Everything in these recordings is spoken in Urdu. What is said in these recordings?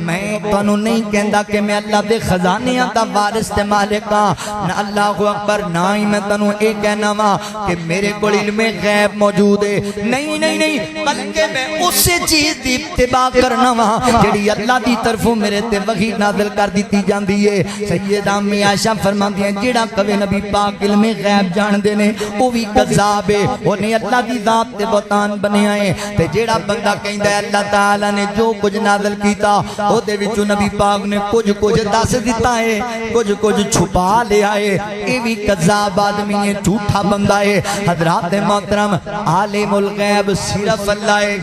میں تانوں نہیں کہندا کہ میں اللہ دے خزانیاں دا وارث تے مالک ہاں، نہ اللہ اکبر، نہ ہی میں تانوں اے کہنا وا کہ میرے کول علم غیب موجود ہے، نہیں نہیں نہیں، بلکہ میں اس چیز دی اتباع کرنا وا جڑی اللہ دی طرفوں میرے تے وحی نازل کر دیتی جاندی ہے۔ سیدہ امی عائشہ فرماندی ہیں جڑا کہے نبی پاک علم غیب جان دے نے وہ بھی کذاب ہے، اونے اللہ دی ذات تے بہتان بنیا ہے۔ تے جڑا بندہ کہندا ہے اللہ تعالی نے جو کچھ نازل کیتا او دے وچوں نبی پاک نے کچھ دس دیتا ہے، کچھ چھپا لیا ہے، یہ بھی کذاب آدمی ہے، جھوٹا بندہ ہے۔ حضرات محترم، عالم الغیب صرف اللہ ہے،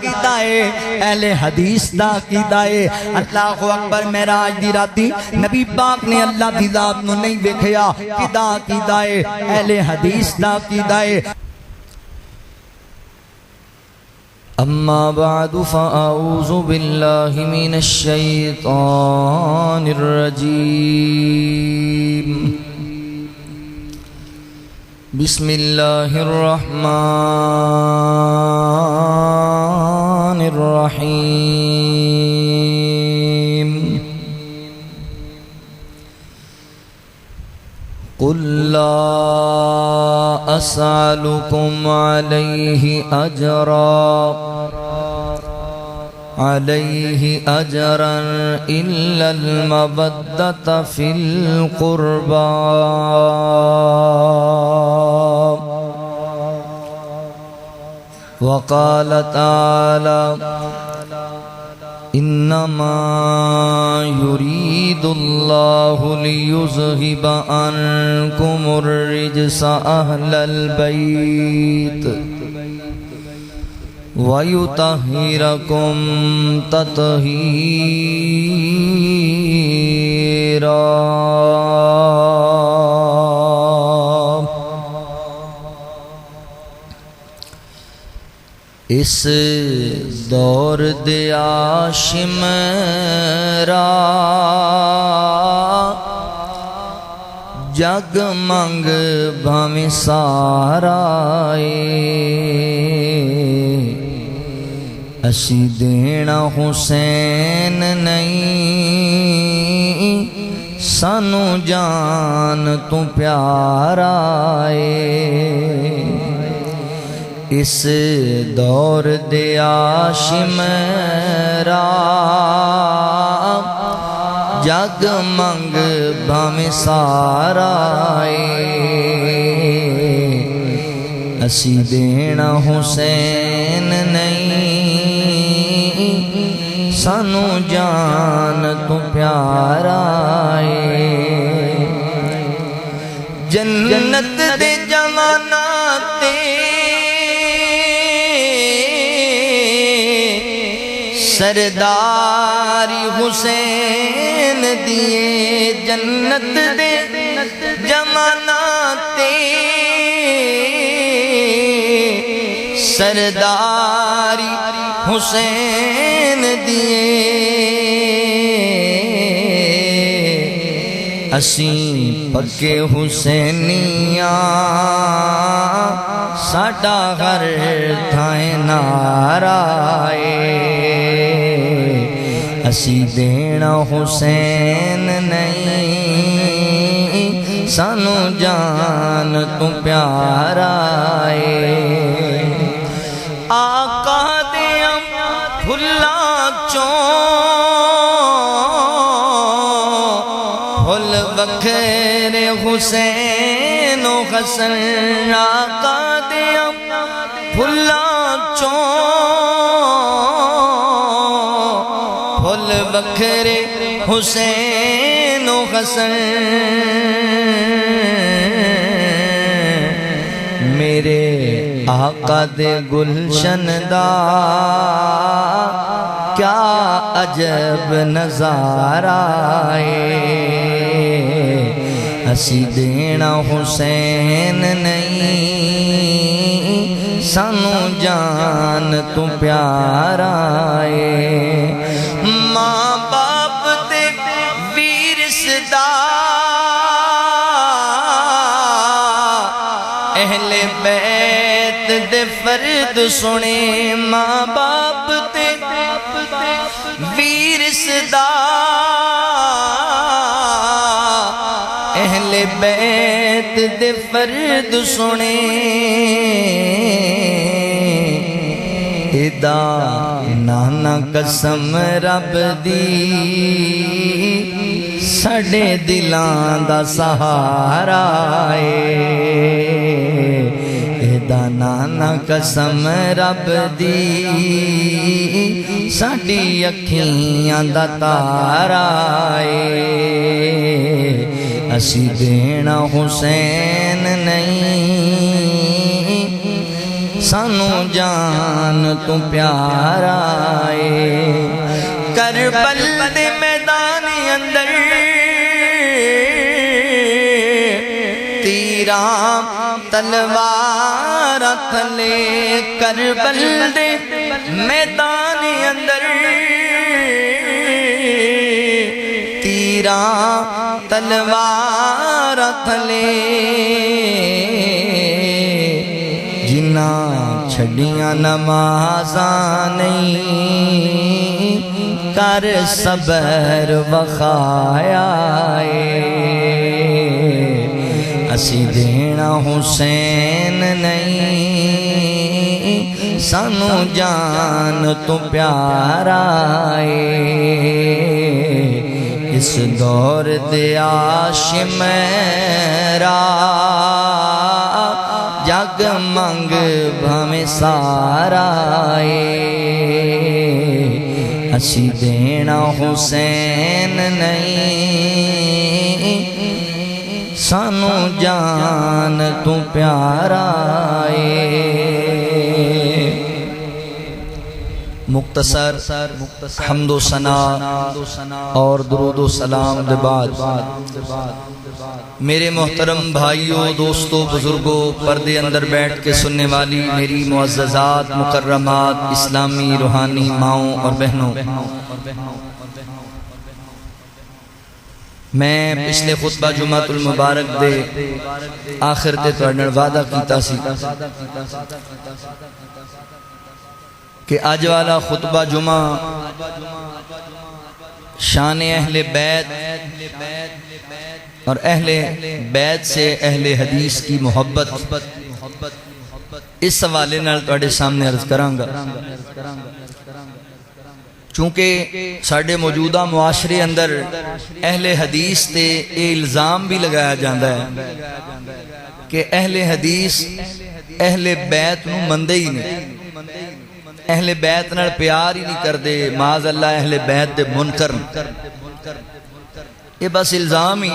کیتا ہے اہل حدیث دا کیتا ہے۔ اللہ اکبر، معراج دی راتی نبی پاک نے اللہ دی ذات نو نہیں ویکھیا، کیتا ہے اہل حدیث دا کیتا ہے۔ أما بعد فأعوذ بالله من الشيطان الرجيم بسم الله الرحمن الرحيم قل لا أسألكم عليه أجرا إلا المودة في القربى وقال تعالى إنما يريد الله ليذهب عنكم الرجس أهل البيت ويطهركم تطهيرا۔ اس دور دیا شمرا جگ منگ بھاویں سارا اسی دینا حسین نہیں سانو جان تو پیارا اس دور دیا شمرا جگ منگ بھاویں سارا اسی دینا حسین نہیں سانو جان تو پیارا جنت دے جواناتے سرداری حسین دیے جنت دے جماناتے سرداری حسین دیے اسیں پکے حسینیاں ساڈا ہر تھائیں نعرہ اسی دینا حسین نہیں سانو جان تو پیارا آقا دیاں بھلا چوں بھل بکھرے حسین و حسن آقا دیاں بھلا چوں بھل بکھرے حسین و حسن میرے آقا دے گلشن دا کیا عجب نظارہ اسی دینا حسین نہیں سانو جان تو پیارا ماں باپ تے ویرس دا اہل بیت دے فرد سنے ماں باپ تے ویر ویرسدا اہل بیت دے فرد سنے ادا نانا قسم رب دی ساڈے دلاں دا سہارا ادا نانا قسم رب دی ساڈی اکھیاں دا تارا اسی دینا حسین نہیں سانو جان تو پیارا کربل دے میدان اندر تیراں تلوار تھلے کربل دے میدان اندر تیراں تلوار تھلے جنہ چھڑیاں نمازاں نہیں کر صبر وخایا اسی دینا حسین نہیں سانو جان تو پیارا اس دور دے عاشق میرا جگ منگ بھامے سارا اسی دینا حسین نہیں سانو جان تو پیارا مختصر حمد و ثنا اور درود و سلام دے بعد میرے محترم بھائیوں دوستوں بزرگوں پردے اندر بیٹھ کے سننے والی میری معززات مکرمات اسلامی روحانی ماؤں اور بہنوں میں پچھلے خطبہ جمعۃ المبارک دے آخر تے تواڈے نال وعدہ کیتا سی کہ آج والا خطبہ جمعہ شان اہل بیت اور اہل بیت سے اہل حدیث کی محبت اس حوالے نال تواڈے سامنے عرض کراں گا چونکہ ساڈے موجودہ معاشرے اندر اہل حدیث تے الزام بھی لگایا جاندہ ہے کہ اہل حدیث اہل بیت نو مندے ہی نہیں اہل بیت نال پیار ہی نہیں کر دے معاذ اللہ اہل بیت دے منکر یہ بس الزام ہی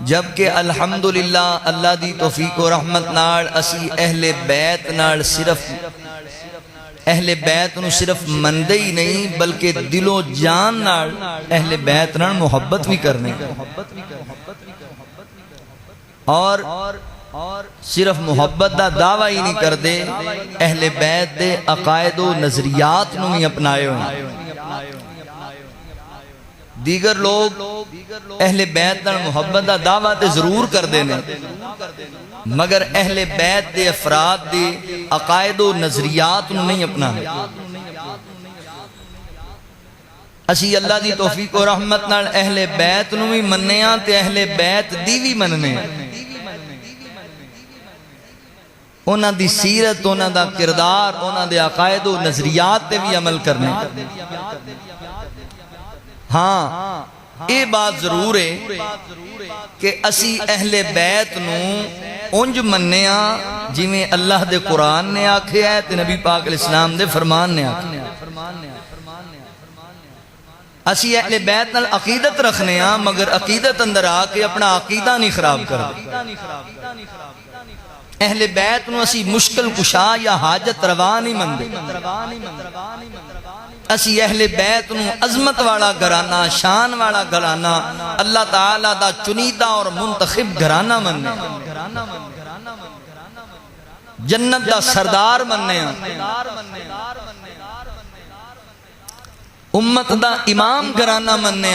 جبکہ الحمدللہ اللہ دی توفیق و رحمت نال اسی اہل بیت نال صرف اہل بیت نو صرف مندے ہی نہیں بلکہ دل و جان نال اہل بیت نال محبت بھی کرنے اور صرف محبت دا دعویٰ ہی نہیں کر دے اہل بیت دے عقائد و نظریات نو ہی اپنائے ہوئے دیگر لوگ اہل بیت نال محبت دا دعویٰ تے ضرور کر دینے مگر اہل بیت دے افراد دے عقائد و نظریات نو نہیں اپنا اسی اللہ دی توفیق و رحمت نال اہل بیت نو بھی مننے تے اہل بیت دی بھی مننے انہاں دی سیرت انہاں دا کردار انہاں دے عقائد و نظریات تے بھی عمل کرنے ہاں اے بات ضرور ہے کہ اسی اہل بیت نو انج منیا جی میں اللہ دے قرآن نے آکھے ہے تے نبی پاک علیہ السلام دے فرمان نے آکھے اسی اہل بیت نال عقیدت رکھنے ہاں مگر عقیدت اندر آکے اپنا عقیدہ نہیں خراب کر اہل بیت نو اسی مشکل کشا یا حاجت روا نہیں مندے اسی اہل بیت نو عظمت والا گھرانہ شان والا گھرانہ اللہ تعالیٰ دا چنیدہ اور منتخب گھرانہ مننے جنت دا سردار مننے امت دا امام گھرانہ مننے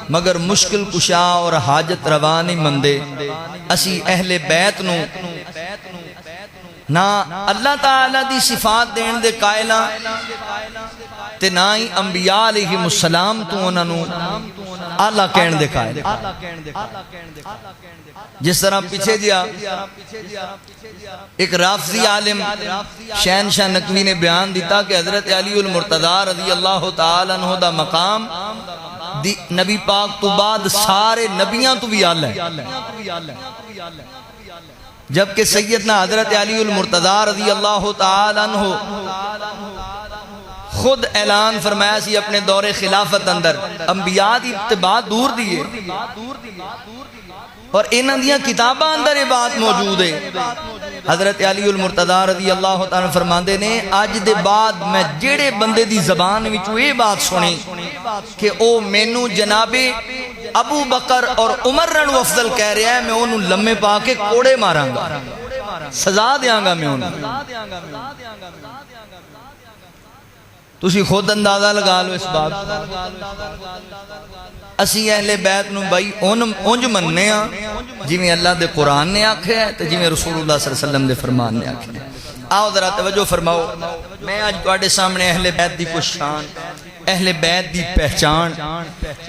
مگر مشکل کشا اور حاجت روا نہیں مندے اسی اہل بیت نو نہ اللہ تعالیٰ دی صفات دین دے قائلہ تے نہ ہی انبیاء علیہ السلام تو انہاں نو آلہ کہن دے قائل۔ جس طرح پیچھے دیا ایک رافضی عالم شہنشاہ نقوی نے بیان دیتا کہ حضرت علی المرتضی رضی اللہ تعالی عنہ دا مقام نبی پاک تو بعد سارے نبیاں تو بھی آلہ ہے، جبکہ سیدنا حضرت علی المرتضی رضی اللہ تعالی عنہ خود اعلان فرمایا سی اپنے دور خلافت اندر انبیاء دی اتباع دور دیئے اور انہاں دیاں کتاباں اندر یہ بات موجود ہے۔ حضرت علی المرتضی رضی اللہ تعالیٰ فرماندے نے آج دے بعد میں جیڑے بندے دی زبان وچوں یہ بات سنی کہ او مینوں جناب ابو بکر اور عمر نالوں افضل کہہ رہا ہے، میں انہوں لمے پا کے کوڑے ماراں گا، سزا دیاں گا میں انہوں۔ تسی خود اندازہ لگا لو اس بات۔ اسی اہل بیت نو بھائی اونج مننے ہاں جی میں اللہ دے قرآن نے آکھے ہے تو جی میں رسول اللہ صلی اللہ علیہ وسلم دے فرمان نے آکھے ہے۔ آؤ ذرا توجہ فرماؤ، میں آج تواڈے سامنے اہل بیت دی کچھ شان، اہل بیت دی پہچان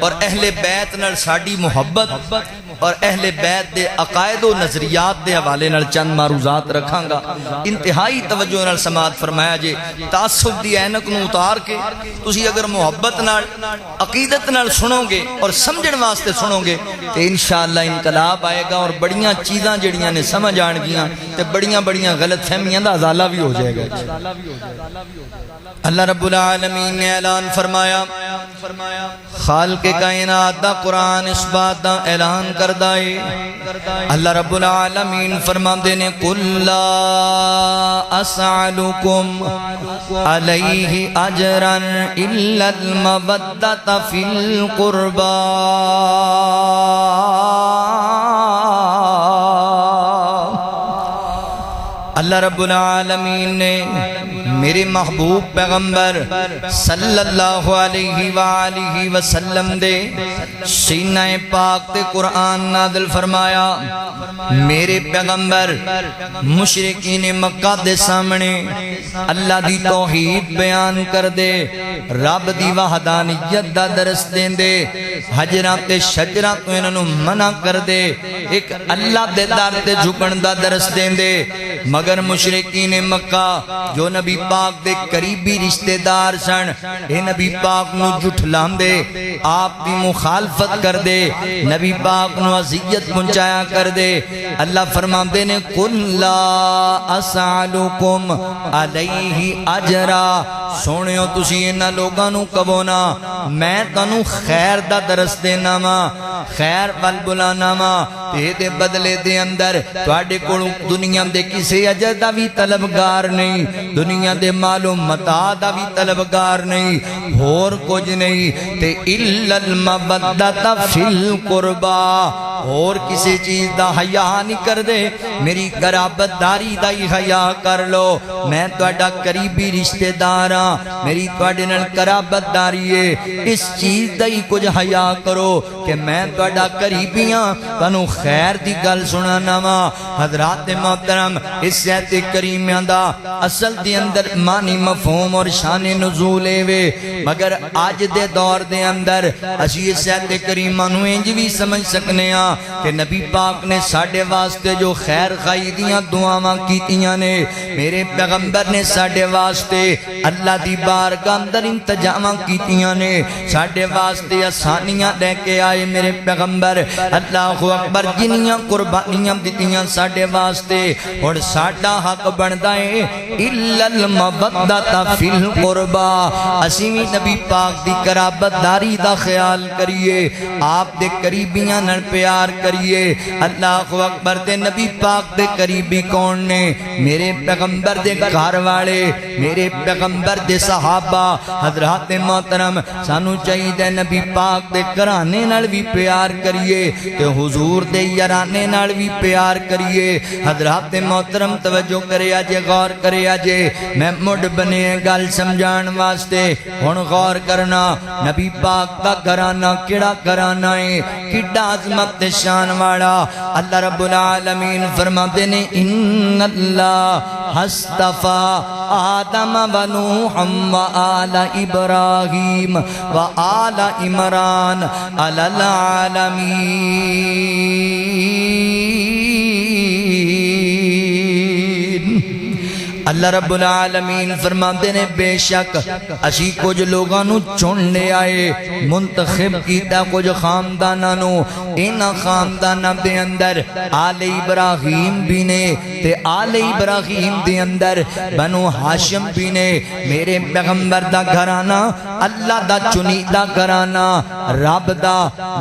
اور اہل بیت نال ساڈی محبت اور اہل بیت دے عقائد و نظریات دے حوالے نال چند معروضات رکھاں گا۔ انتہائی توجہ نال سماعت فرمایا جے، تعصب دی اینک نو اتار کے تسی اگر محبت نال عقیدت نال سنو گے اور سمجھن واسطے سنو گے تو انشاءاللہ انقلاب آئے گا اور بڑیاں چیزاں جڑیاں نے سمجھ آن گیاں تے بڑیاں غلط فہمیاں دا ازالہ بھی ہو جائے گا۔ اللہ رب العالمین نے اعلان فرمایا، خالق کائنات دا قرآن اس بات دا اعلان کردہ ہے۔ اللہ رب العالمین فرماندے نے قُلْ لَا أَسْأَلُكُمْ عَلَيْهِ أَجْرًا إِلَّا الْمَوَدَّةَ فِي الْقُرْبَى۔ اللہ رب العالمین نے میرے محبوب پیغمبر صلی اللہ علیہ وآلہ وسلم دے سینہ پاک تے قرآن نازل فرمایا۔ میرے پیغمبر مشرکین مکہ دے سامنے اللہ دی توحید بیان کر دے، رب دی وحدانیت دا درس دین دے، حجرات تے شجرات تو انہوں منع کر دے، ایک اللہ دے دار تے جھکن دا درس دین دے۔ مگر مشرکین مکہ جو نبی پاک دے قریبی رشتہ دار سن، اے نبی پاک نو جھٹلان دے، آپ دی مخالفت کر دے، نبی پاک نو اذیت پہنچایا کر دے۔ اللہ فرمان دے نے قُلْ لَا أَسْأَلُكُمْ عَلَيْهِ أَجْرًا، سونیو تسی انہا لوگاں نو کبونا میں تنو خیر دا درس دینا ما، خیر وال بلانا ما، تے دے بدلے دے اندر تواڈے کولوں دنیا دے کسی اجر دا بھی طلبگار نہیں، دنیا دے مال و متاع دا بھی طلبگار نہیں، اور کچھ نہیں، تے اِلَّا الْمَوَدَّةَ فِي الْقُرْبَى، اور کسی چیز دا حیاء نہیں کر دے، میری قرابت داری دا ہی حیاء کر لو، میں تواڈا قریبی رشتہ داراں، میری تواڈے نال قرابت داری ہے، اس چیز دا ہی کچھ حیاء کرو کہ میں تواڈا قریبیاں تانوں خیر دی گل سنانا وا۔ حضرات محترم، اس آیت کریمہ دا اصل دی اندر معنی مفہوم اور شان نزول ہے، مگر آج دے دور دے اندر اسی اس آیت کریمہ نو انج بھی سمجھ سکنے ہاں کہ نبی پاک نے ساڈے واسطے جو خیر خواہی دیاں دعاواں کیتیاں نے، میرے پیغمبر نے ساڈے واسطے اللہ دی بارگاہ اندر انتظاماں کیتیاں نے، ساڈے واسطے آسانیاں لے کے آئے میرے پیغمبر، اللہ اکبر، جنیاں قربانیاں دتیاں ساڈے واسطے، اور ساڈا حق بندا ہے اِلَّا الْمَوَدَّةَ فِي الْقُرْبَى، اسی بھی نبی پاک دی قرابت داری دا خیال کریے، آپ دے قریبیاں نال پیار کریے۔ اللہ اکبر، دے نبی پاک دے قریبی کون نے؟ میرے پیغمبر دے گھر والے، میرے پیغمبر دے صحابہ۔ حضرات محترم، سانو چاہیے نبی پاک دے گھرانے نال بھی پیار کریے تے حضور دے یارانے نال بھی پیار کریے۔ حضرات محترم توجہ کرے آجے، غور کرے آجے، میں مڈ بنے گل سمجھان واسطے ہن غور کرنا، نبی پاک دا گھرانہ کیڑا گھرانہ ہے، کیڑا عظمت شان والا۔ اللہ رب العالمین فرماتے نے ان اللہ اصطفیٰ آدم ونوحا وآل ابراہیم وآل عمران علی العالمین۔ اللہ رب العالمین فرماتے نے بے شک اسی کچھ لوگاں نو چن لے آئے، منتخب کیتا کچھ خانداناں نو، ان خانداناں دے اندر آل ابراہیم بھی نے تے آل ابراہیم دے اندر بنو ہاشم بھی نے۔ میرے پیغمبر دا گھرانہ اللہ دا چنیدہ گھرانہ، رب دا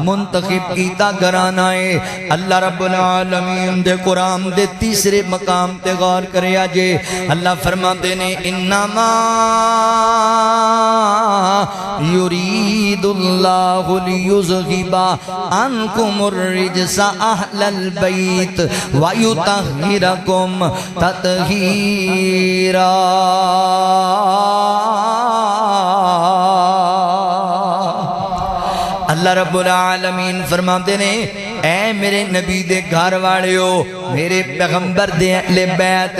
منتخب کیتا گھرانہ ہے۔ اللہ رب العالمین دے قرآن دے تیسرے مقام تے غور کریا جے، اللہ فرماتے نے انما یرید اللہ لیذہب عنکم الرجس اہل البیت ویطہرکم تطہیرا۔ اللہ رب العالمین فرماتے نے اے میرے نبی دے گھر والےو، میرے پیغمبر دے اہل بیت،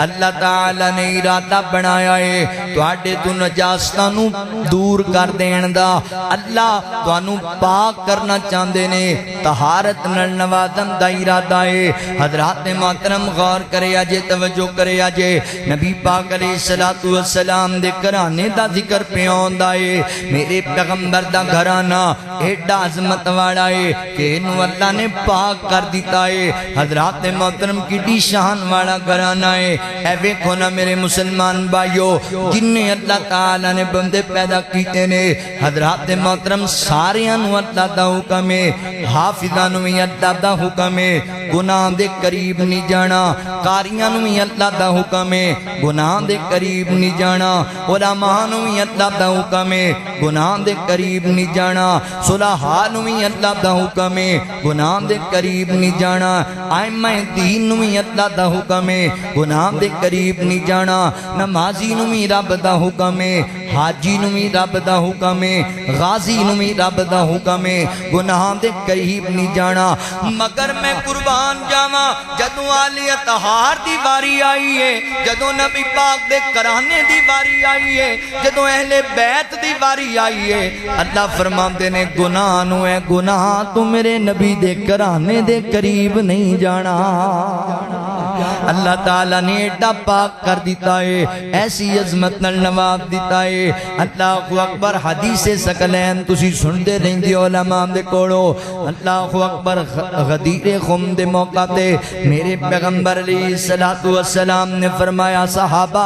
اللہ تعالیٰ نے ارادہ بنایا ہے تواڈے تو نجاستاں نو دور کر دین دا، اللہ تانوں پاک کرنا چاہندے نے، طہارت نال نوازن دا ارادہ ہے۔ حضرات محترم غور کریا جے، توجہ کریا جے، نبی پاک علیہ الصلوۃ والسلام دے گھرانے دا ذکر پہ آندا ہے۔ میرے پیغمبر دا گھرانہ ایڈا عظمت والا ہے کہ انہوں اللہ نے پاک کر دیتا ہے۔ حضرات محترم کیڈی شان والا گھرانہ ہے۔ اے ویکھو نا میرے مسلمان بھائیو، جنہیں اللہ تعالیٰ نے بندے پیدا کیتے نے، حضرات محترم ساریاں نو اللہ دا حکم ہے، حافظاں نو بھی اللہ دا حکم ہے گناہ دے قریب نہیں جانا، قاریاں نو بھی اللہ دا حکم ہے گناہ دے قریب نہیں جانا، علماء نو بھی اللہ دا حکم ہے گناہ دے قریب نہیں جانا، صلحاء نو بھی اللہ دا حکم ہے گناہ دے قریب نہیں جانا، ائمہ دین نو بھی اللہ دا حکم ہے گناہ دے قریب نہیں جانا، نمازی نو بھی رب دا حکم ہے، حاجی نو بھی رب دا حکم ہے، غازی نو بھی رب دا حکم ہے گناہ دے قریب نہیں جانا۔ مگر میں قربان جاواں جدوں آلی اطہار دی باری آئی ہے، جدوں نبی پاک دے کرانے دی باری آئی ہے، جدوں اہل بیت دی باری آئی ہے، اللہ فرماندے نے گناہ نو ہے گناہ تو میرے نبی دے کرانے دے قریب نہیں جانا۔ اللہ تعالیٰ نے ایڈا پاک کر دیتا ہے، ایسی عظمت نال نواز دیتا ہے۔ اللہ اکبر، حدیث ثقلین تسی سنتے رہندے علماء دے کولو، اللہ اکبر، غدیر خم دے موقع تے میرے پیغمبر علیہ الصلوۃ والسلام نے فرمایا صحابہ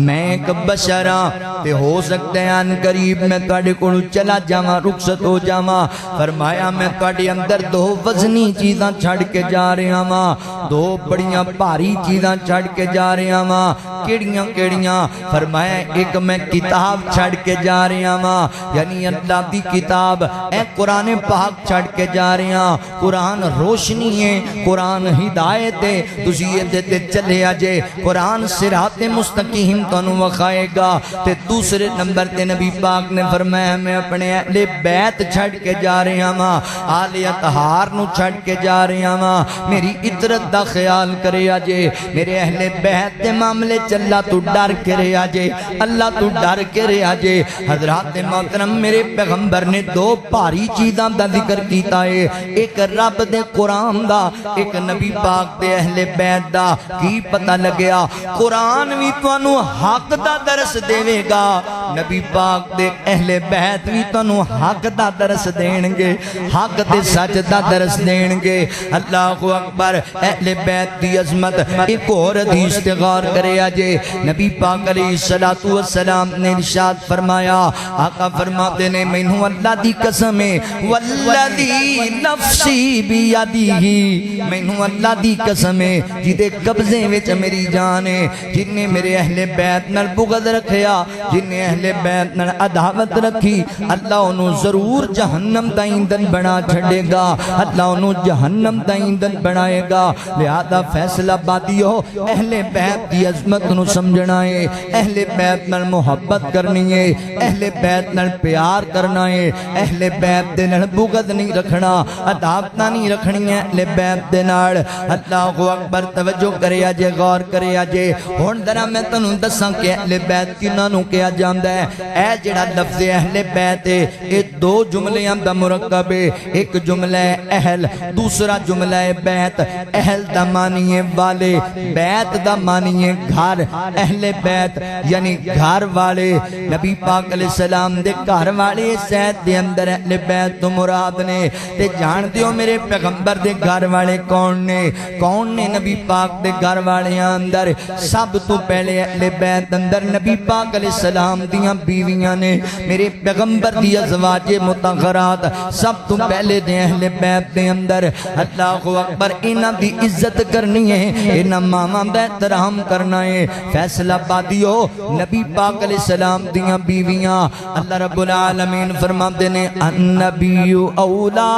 میں ایک بشر ہاں تے ہو سکتے ہیں ان قریب میں تواڈے کولوں چلا جاواں، رخصت ہو جاواں۔ فرمایا میں تواڈے اندر دو وزنی چیزاں چھڑ کے جا رہا ہاں، دو بڑیاں بھاری چیزاں چھڑ کے جا رہا ہاں، کیڑیاں کیڑیاں؟ فرمایا ایک میں کتاب چھڑ کے جا رہا ہاں، یعنی اللہ دی کتاب، اے قرآن پاک چھڑ کے جا رہا ہاں۔ قرآن روشنی ہے، قرآن ہدایت ہے، تسی تے چلے آجے، قرآن صراط مستقیم تانوں وکھائے گا۔ تے دوسرے نمبر تے نبی پاک نے فرمایا میں اپنے اہل بیت چھڑ کے جا رہا ہاں، آل اطہار نو چھڑ کے جا رہا ہاں، میری عطرت دا خیال کرے آجے، میرے اہل بیت دے معاملے چلا تو ڈر کے رہے آجے، اللہ تو ڈر کے رہے آجے۔ حضرات محترم میرے پیغمبر نے دو بھاری چیزاں دا ذکر کیتا ہے، ایک رب دے قرآن دا، ایک نبی پاک دے اہل بیت دا۔ کی پتہ لگیا قرآن بھی تانوں حق دا درس دے گا، نبی پاک دے اہل بیت بھی تانوں حق دا درس دین گے، حق تے سچ دا درس دین گے۔ اللہ اکبر، اہل بیت دی عظمت ایک اور حدیث تے غور کرے آجے، نبی پاک علیہ الصلوۃ والسلام نے ارشاد فرمایا، آقا فرماتے نے مینوں اللہ دی قسم ہے، والذی نفسی بیدہ، مینوں اللہ دی قسم ہے جدے قبضے وچ میری جان ہے، جن نے میرے اہل بیت نال بغض رکھیا، جن نے اہل بیت نال عداوت رکھی، اللہ انہوں ضرور جہنم دا ایندھن بنا چھڑے گا، اللہ انہوں جہنم دا ایندھن بنائے گا۔ لہذا فیصلہ بات آبادیو اہل بیت دی عظمت نو سمجھنا ہے اہل بیت نال محبت کرنی ہے اہل بیت نال پیار کرنا ہے اہل بیت دے نال بغض نہیں رکھنا عداوت نہیں رکھنی ہے اہل بیت دے نال اللہ اکبر توجہ کریا جے غور کریا جے ہن ذرا میں تانوں دساں کہ اہل بیت کنہاں نوں کہا جاندا ہے اے جڑا لفظ اہل بیت ہے اے دو جملیاں دا مرکب ہے ایک جملہ ہے اہل دوسرا جملہ ہے بیت اہل دا معنی ہے والے بیت دا معنی ہے گھر اہل بیت یعنی گھر والے نبی پاک علیہ السلام دے گھر والے سید دے اندر اہل بیت تو مراد نے تے جان دیو میرے پیغمبر دے گھر والے کون نے نبی پاک دے گھر والے اندر سب تو پہلے اہل بیت اندر نبی پاک علیہ السلام دیاں بیویاں نے میرے پیغمبر دی ازواج مطہرات سب تو پہلے دے اہل بیت دے اندر اللہ اکبر انہاں دی عزت کرنی ہے انہاں ماما دا احترام کرنا ہے فیصلہ بادیو نبی پاک علیہ السلام دیاں بیویاں اللہ رب العالمین فرماتے نے النبی اولا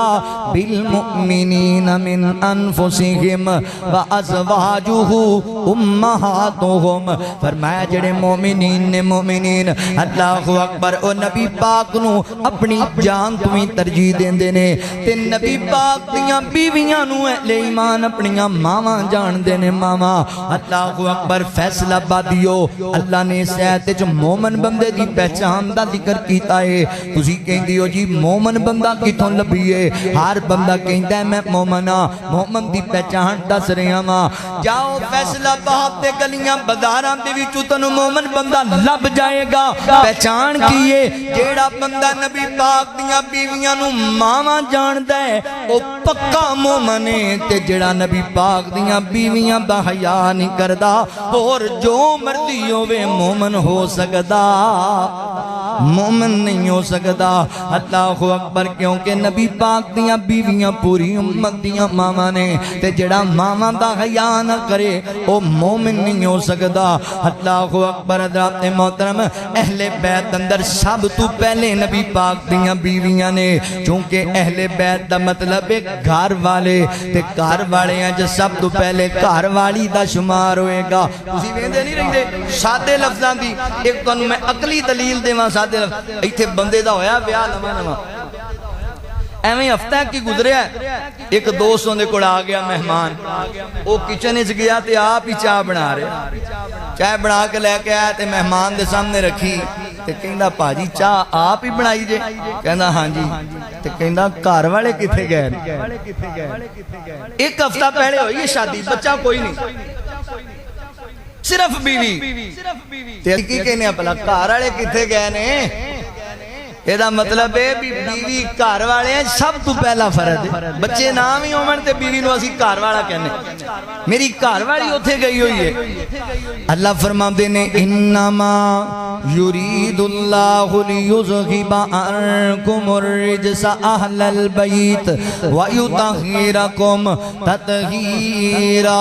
بالمؤمنین من انفسہم وازواجہ امہاتہم فرمایا جڑے مومنین نے مومنین اللہ اکبر او نبی پاک نو اپنی جان تو ہی ترجیح دیندے نے تے نبی پاک دیاں بیویاں نو اہل ایمان اپنیاں ماواں جان دے نے ماواں اللہ اکبر فیصلہ بادیو اللہ نے اس آیت وچ مومن بندے دی پہچان دا ذکر کیتا ہے تسی کہندے ہو جی مومن بندہ کتھوں لبھیے ہر بندہ کہندا ہے میں مومن ہاں مومن دی پہچان دس رہا ہاں جاؤ فیصلہ باد تے گلیاں بازاراں دے وچوں تانوں مومن بندہ لب جائے گا پہچان کیے جیڑا بندہ نبی پاک دیاں بیویاں نو ماواں جاندا ہے او پکا مومن ہے تے جیڑا نبی پاک دیاں بیویاں دا حیا نہیں کردا اور جو مرضی ہوے مومن ہو سکدا مومن نہیں ہو سکدا اللہ اکبر کیونکہ نبی پاک دیاں بیویاں پوری امت دیاں ماواں نے تے جڑا ماواں دا حیا نہ کرے او مومن نہیں ہو سکدا اللہ اکبر حضرات محترم اہل بیت اندر سب تو پہلے نبی پاک دیاں بیویاں نے چونکہ اہل بیت دا مطلب ہے گھر والے تے گھر والے ہیں جو سب تو پہلے گھر والی دا شمار ہوئے گا تسی ویندے نہیں رہندے سادے لفظاں دی ایک تانوں میں عقلی دلیل دیواں سادے لفظ ایتھے بندے دا ہویا بیاہ نواں ایویں ہفتہ کی گزریا ایک دوست ہوندے کول آ گیا مہمان او کچن وچ گیا تے آپ ہی چائے بنا رہے چائے بنا کے لے کے آیا تے مہمان دے سامنے رکھی تے کہندا پاجی چائے آپ ہی بنائی جے کہندا ہاں جی تے کہندا گھر والے کتھے گئے ایک ہفتہ پہلے ہوئی ہے شادی بچہ کوئی نہیں صرف بیوی تے کی کہنے پلا گھر والے کتھے گئے نے یہ مطلب ہے بیوی گھر والے ہیں سب تو پہلا فرض ہے بچے نام ہی ہون تے بیوی نو اسی گھر والا کہنے میری گھر والی اوتھے گئی ہوئی ہے اللہ فرماندے نے انما یرید اللہ لیذھب عنکم الرجس اہل البیت ویطہرکم تطہیرا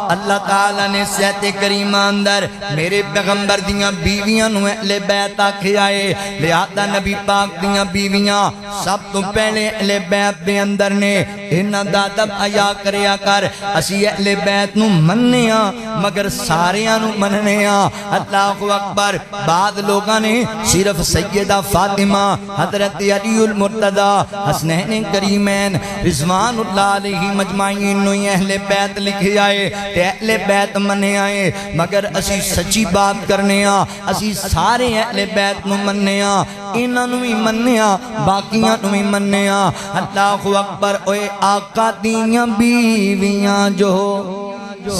اللہ تعالیٰ نے سیت کریمہ اندر میرے پیغمبر دیاں بیویاں نو اہل بیت آکھے آئے لہذا نبی پاک دیاں بیویاں سب تو پہلے اہل بیت دے اندر نے انہاں دا ادب حیا کریا کر اسی اہل بیت نو مننے مگر ساریاں نو مننے اللہ اکبر بعد لوگاں نے صرف سیدہ فاطمہ حضرت علی المرتضی حسنین کریمین رضوان اللہ علیہ مجمعین نو اہل بیت لکھے آئے تے اہل بیت مننے آئے مگر اسی سچی بات کرنے اسی سارے اہل بیت نو مننے انہاں نو ہی مننے باقیاں نو ہی مننے اللہ اکبر اوے آقا دیاں بیویاں جو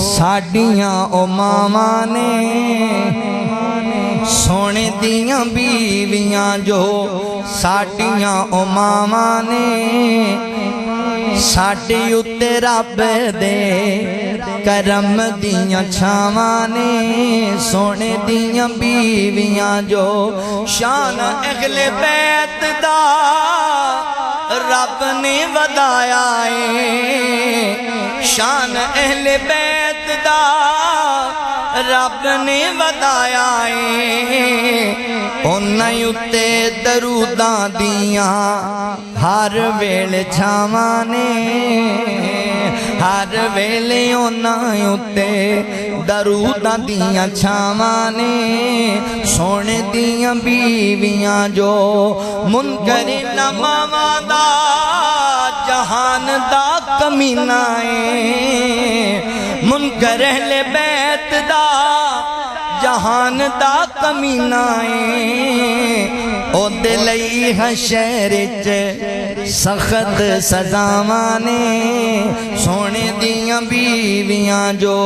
ساڈیاں او ماواں نے سونے دیاں بیویاں جو ساڈیاں او ماواں نے ساڈی اُتے رب دے کرم دیاں چھاواں نے سونے دیاں بیویاں جو شان اہل بیت دا رب نے ودایا ہے شان اہل بیت دا رب نے ودایا ہے انہاں اُتے دروداں دیاں ہر ویلے چھاواں نے ہر ویلے انہاں اُتے دروداں دیاں چھاواں نے سونے دیاں بیویاں جو منکر نماواں دا جہان دا کمینہ منکر اہل بیت دا جہان دا کمینہ او دلئی حشر چ سخت سزاواں نے سونے دیاں بیویاں جو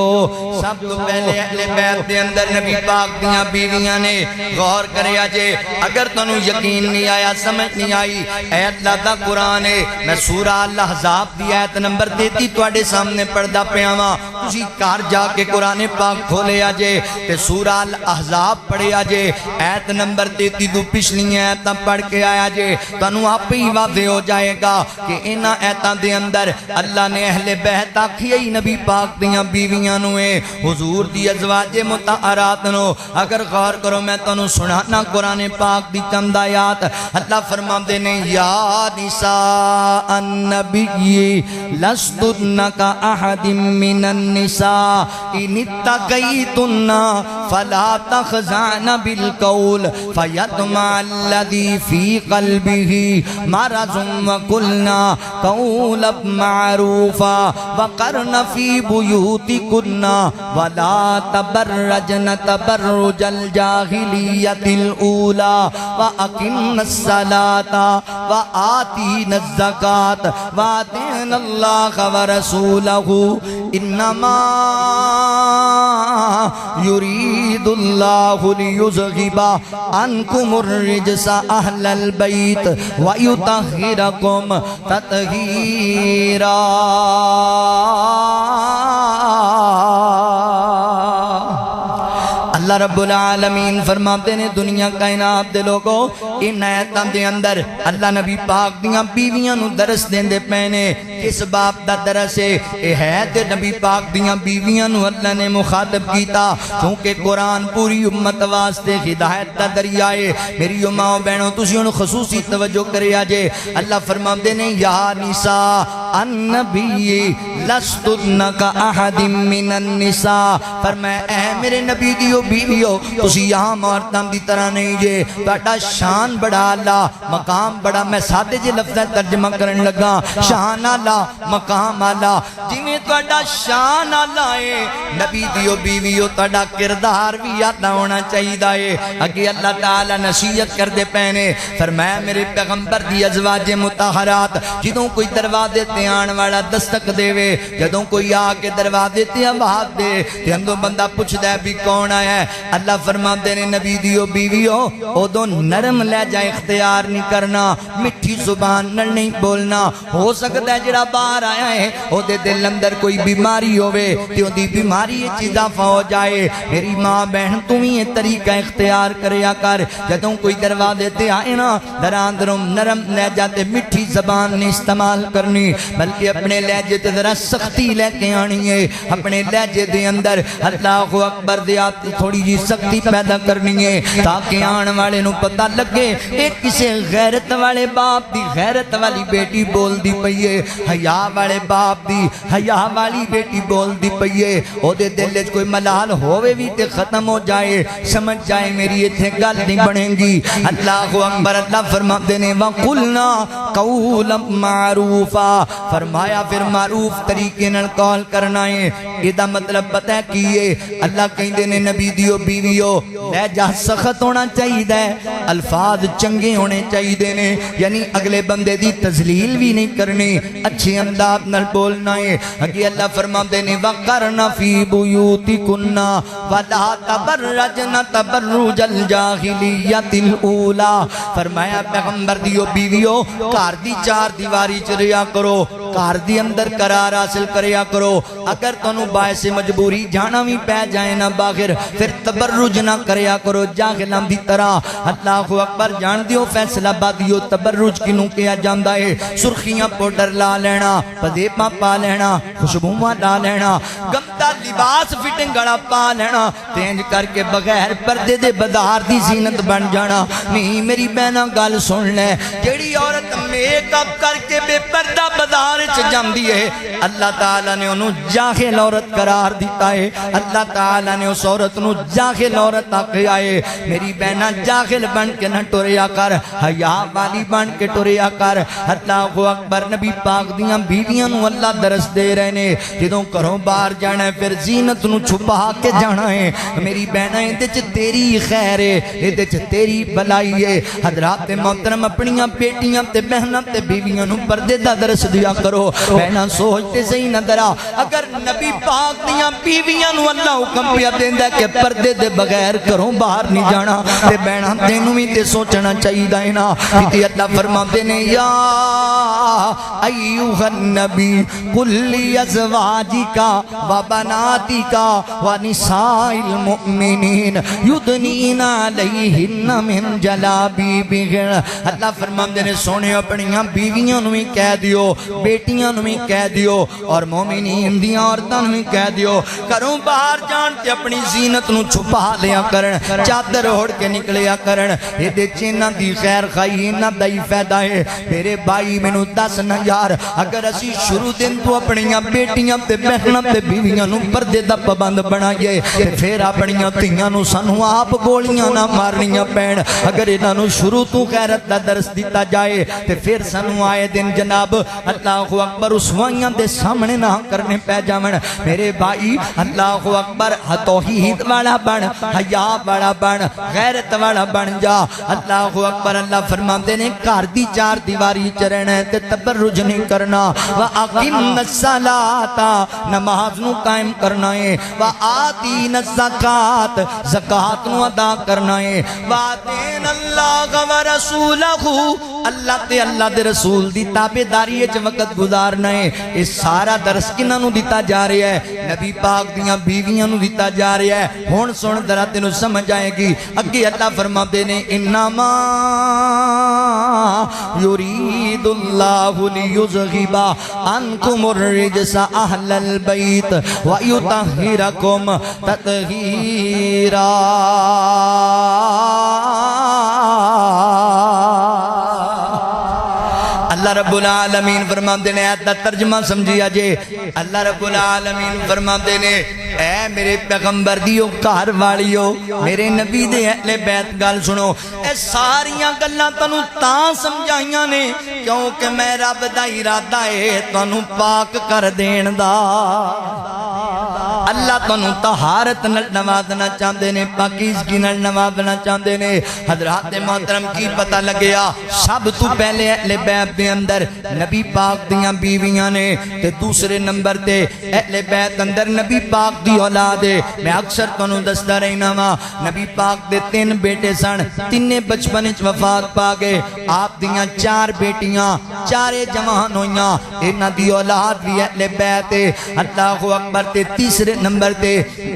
سب تو پہلے اہل بیت دے اندر نبی پاک دیاں بیویاں نے غور کریا جے اگر تنو یقین نہیں آیا سمجھ نہیں آئی اے اللہ دا قرآن ہے میں سورہ الاحزاب دی آیت نمبر 33 تواڈے سامنے پڑھدا پیاں واں تسی گھر جا کے قرآن پاک کھولیا جے تے سورہ الاحزاب پڑھیا جے آیت نمبر 33 تو پچھلی آیتاں پڑھ کے آیا جے تنو آپ ہی واضح ہو جائے گا کہ انہاں آیتاں دے اندر اللہ نے اہل بیت آکھی ای نبی پاک دیاں بیویاں نو حضور دی ازواج مطہرات نو اگر غور کرو میں تنو سنانا قرآن پاک دی چند آیات اللہ فرماندے نے یا نساء النبی لستن کا احد من النساء ان اتقیتن فلا تخزعن بالقول فیطمع الذی فی قلبه مرض وقلنا قولا معروفا وقرن فی بیوتکن ولا تبرجن تبرج الجاہلیت الاولی واقمن الصلاة وآتین الزکاة وآتین اللہ ورسولہ انما یرید اللہ لیذہب عنکم الرجس اہل البیت ویطہرکم تطہیرا اللہ رب العالمین فرماتے نے دنیا کائنات دے لوگوں ان آیتاں دے اندر اللہ نبی پاک دیاں بیویاں نو درس دین دے پینے کس باپ دا درس ہے تے نبی پاک دیاں بیویاں نو اللہ نے مخاطب کیتا چونکہ قرآن پوری امت واسطے ہدایت دا دریائے میری ماں بہنوں تسی ان خصوصی توجہ کریا جے اللہ فرماتے نے یا نساء النبی لستن کا احد من النساء فرمایا اے میرے نبی دیو بیویو تسی یہاں عورتاں دی طرح نہیں جے تہاڈا شان بڑا اللہ مقام بڑا میں سادے جے لفظ ترجمہ کرن لگا شان اللہ مقام اللہ جویں تہاڈا شان اللہ ہے نبی دیو بیویو تہاڈا کردار بھی آتا ہونا چاہیے اگے اللہ تعالی نصیحت کر دے پینے فرمایا میرے پیغمبر دی ازواج مطہرات جدوں کوئی دروازے تے آن والا دستک دے وے جدوں کوئی آ کے دروازے تے آواز دے تے اندوں بندہ پوچھدا ہے بھی کون آیا ہے اللہ فرماندے نے نبی دیو بیویو اودوں نرم لہجہ اختیار نہیں کرنا مٹھی زبان نال نہیں بولنا ہو سکتا ہے جڑا باہر آیا ہے او دے دل اندر کوئی بیماری ہوے تے اودی بیماری وچ اضافہ ہو جائے میری ماں بہن تو بھی یہ طریقہ اختیار کریا کر جدوں کوئی دروازے تے آئے نا دراندروں نرم لہجہ تے مٹھی زبان نہیں استعمال کرنی بلکہ اپنے لہجے تے ذرا سختی لے کے آنی ہے اپنے لہجے دے اندر اللہ اکبر دیات تھوڑی جی سختی پیدا کرنی ہے تاکہ آن والے نو پتہ لگے ایک کسے غیرت والے باپ دی غیرت والی بیٹی بول دی پئیے حیا والے باپ دی حیا والی بیٹی بول دی پئیے او دے دل وچ کوئی ملال ہووے بھی تے ختم ہو جائے سمجھ جائے میری ایتھے گل نہیں بنے گی اللہ اکبر اللہ فرماتے نے وَقُلْنَا قَوْلًا مَعْرُوفًا فرمایا پھر معروف طریقے نال قول کرنا ہے یہ مطلب پتہ کیے اللہ کہندے نے نبی دیو بیویو لہجہ سخت ہونا چاہیے الفاظ چنگے ہونے چاہیے نے یعنی اگلے بندے دی تذلیل بھی نہیں کرنی اچھے انداز نال بولنا ہے اگے اللہ فرماندے نے وَقَرْنَ فِي بُيُوتِكُنَّ وَلَا تَبَرَّجْنَ تَبَرُّجَ الْجَاهِلِيَّةِ الْأُولَى فرمایا پیغمبر دیو بیویو گھر دی چار دیواری چ رہیا کرو گھر دی اندر قرار حاصل کریا کرو اگر تانوں باعث مجبوری جانا بھی پہ جائے نہ باہر پھر تبرج نہ کریا کرو جاہلاں دی طرح اللہ اکبر جان دیو فیصلہ بادیو تبرج کنوں کیا جاندا ہے سرخیاں پاؤڈر لا لینا پدیپاں پا لینا خوشبوواں لا لینا گندا لباس فٹنگ والا پا لینا تینج کر کے بغیر پردے دے بازار دی زینت بن جانا نہیں میری بہنا گل سن لے جیڑی عورت میک اپ کر کے بے پردہ بازار چ جاندی ہے اللہ تعالی نے انہوں جاہل عورت قرار دیتا ہے اللہ تعالی نے اس عورت نو جاہل عورت آکھیا ہے میری بہنا جاہل بن کے نہ ٹریا کر حیا والی بن کے ٹریا کر اللہ اکبر نبی پاک دیاں بیویاں نو اللہ درس دے رہے نے جدوں گھروں باہر جانا ہے پھر زینت نو چھپا کے جانا ہے میری بہنا اندے چ تیری خیر ہے اندے چ تیری بلائی ہے حضرات محترم اپنیاں بیٹیاں تے بہناں تے بیویاں نو پردے دا درس دیا کرو بہنا سوچتے صحیح نہ درا اگر نبی پاک دیاں بیویاں نو اللہ حکم پیا دیندا کہ پردے دے بغیر گھروں باہر نہیں جانا تے بہنا تینوں بھی تے سوچنا چاہیدا ہے نا کہ اللہ فرماتے نے یا ایھا النبی قل لازواجک و بناتک و نساء المؤمنین یدنین علیہن من جلابیبہن اللہ فرماتے نے سونے اپنیاں بیویاں نو بھی کہہ دیو بیٹیاں نو بھی کہہ دیو اور مومنین دیاں عورتاں نو بھی کہہ دیو گھروں باہر جان تے اپنی زینت نو چھپا لیا کرن چادر اوڑھ کے نکلیا کرن اے دے چیناں دی خیر خائی انہاں دا ہی فائدہ ہے میرے بھائی مینوں دس نہ یار اگر اسی شروع دن تو اپنیاں بیٹیاں تے بہناں تے بیویاں نو پردے دا پابند بنائیے تے پھر اپنیاں دھیاں نو سانو آپ گولیاں نہ مارنیاں پین اگر انہاں نو شروع تو غیرت دا درس دیتا جائے تے پھر سانو آئے دن جناب اللہ اکبر رسوائیاں دے سامنے نہ کرنے پہ جاون میرے بھائی اللہ اکبر توحید والا بن حیا والا بن غیرت والا بن جا اللہ اکبر اللہ فرماتے نے گھر دی چار دیواری چ رہنا ہے تے تبرج نہیں کرنا واقم الصلاۃ نماز نو قائم کرنا ہے وآتین الزکات زکات نو ادا کرنا ہے واتین اللہ ورسولہ اللہ تے اللہ دے رسول دی تابعداری وچ وقت گزارنا ہے یہ سارا درس کنہاں نو دیتا جا رہا ہے نبی پاک دیاں بیویاں نو دیتا جا رہا ہے ہن سن ذرا تینوں سمجھ آئے گی اگے اللہ فرماتے نے انما یرید اللہ لیذھب عنکم الرجس اہل البیت ویطہرکم تطہیرا اللہ رب العالمین فرماتے نے آیت دا ترجمہ سمجھیا جے اللہ رب العالمین فرماتے نے اے میرے پیغمبر دیو گھر والیو میرے نبی دے اہل بیت گل سنو اے ساریاں گلاں تانوں تاں سمجھائیاں نے کیونکہ میں رب دا ارادہ ہے تانوں پاک کر دین دا اللہ تانوں طہارت نال نوازنا چاہندے نے پاکیزگی نال نوازنا چاہندے نے حضرات محترم کی پتہ لگیا سب تو پہلے اہل بیت دے اندر نبی پاک دیاں بیویاں نے تے دوسرے نمبر تے اہل بیت اندر نبی پاک دی اولاد ہے میں اکثر تانوں دسدا رہنا وا نبی پاک دے 3 بیٹے سن تینے بچپن وچ وفات پا گئے آپ دیاں 4 بیٹیاں چارے جوان ہویاں انہاں دی اولاد بھی اہل بیت ہے اللہ اکبر تے تیسرے نمبر تے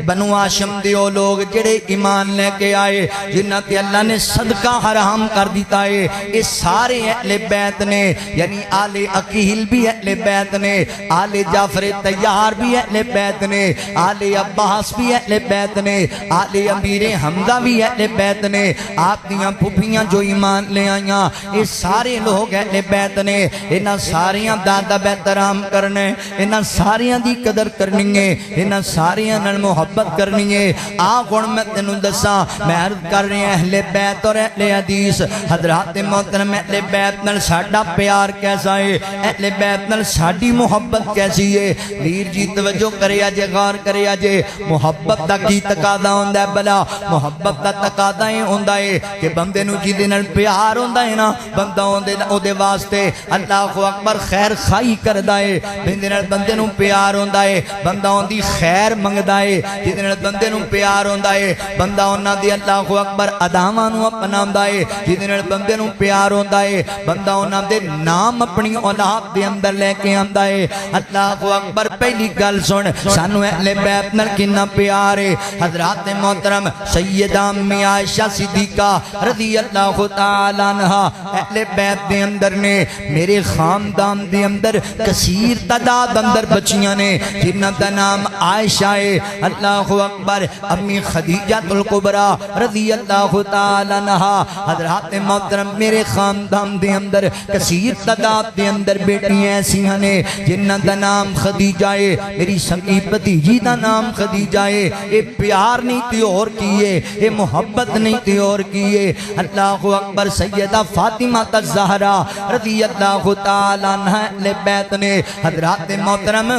بنو ہاشم دے او لوگ جڑے ایمان لے کے آئے جنہاں تے اللہ نے صدقہ حرام کر دیتا ہے یہ سارے اہل بیت نے یعنی آل عقیل بھی اہل بیت نے آل جعفر طیار بھی اہل بیت نے آل عباس بھی اہل بیت نے آل امیر حمزہ بھی اہل بیت نے آپ دیاں پھپھیاں جو ایمان لے آئیاں یہ سارے لوگ اہل بیت نے انہاں ساریاں دادا بہترام کرنے انہاں ساریاں دی قدر کرنی ہے انہاں ساریاں نال محبت کرنی ہے آخون میں تینوں دساں میں عرض کر رہے ہیں اہل بیت اور اہل حدیث حضرات محترم اہل بیت نال ساڈا پیار کیسا ہے اہل بیت نال ساڈی محبت کیسی ہے ویر جی توجہ کریا جے غور کریا جے محبت دا کی تقاضا ہوندا ہے بلا محبت دا تقاضا یہ ہوندا ہے کہ بندے نو جدے نال پیار ہوندا ہے نا بندہ او دے واسطے اللہ اکبر خیر خائی کردا ہے بندے نال بندے نو پیار ہوندا ہے بندہ اون دی خیر منگدا ہے جدے نال بندے نو پیار ہوندا ہے بندہ انہاں دی اللہ اکبر اداواں نو اپناوندا ہے جدے نال بندے نو پیار ہوندا ہے بندہ انہاں دے نام اپنی اولاد دے اندر لے کے آندا ہے اللہ اکبر پہلی گل سن سانو اہل بیت نال کنا پیار ہے حضرات محترم سیدہ امی عائشہ صدیقہ رضی اللہ تعالی عنہا اہل بیت دے اندر نے میرے خاندان دے اندر کثیر تعداد اندر بچیاں نے جنہاں دا نام عائشہ عائشہ اللہ اکبر امی خدیجہ الکبریٰ رضی اللہ تعالی عنہا حضرات محترم میرے خاندان دے اندر کثیر تعداد دے اندر بیٹیاں ایسی ہیں جنہ دا نام خدیجہ ہے میری سکی بھتیجی دا نام خدیجہ ہے اے پیار نہیں تے اور کیے اے محبت نہیں تے اور کیے اللہ اکبر سیدہ فاطمہ الزہرا رضی اللہ تعالی عنہ اہل بیت نے حضرات محترم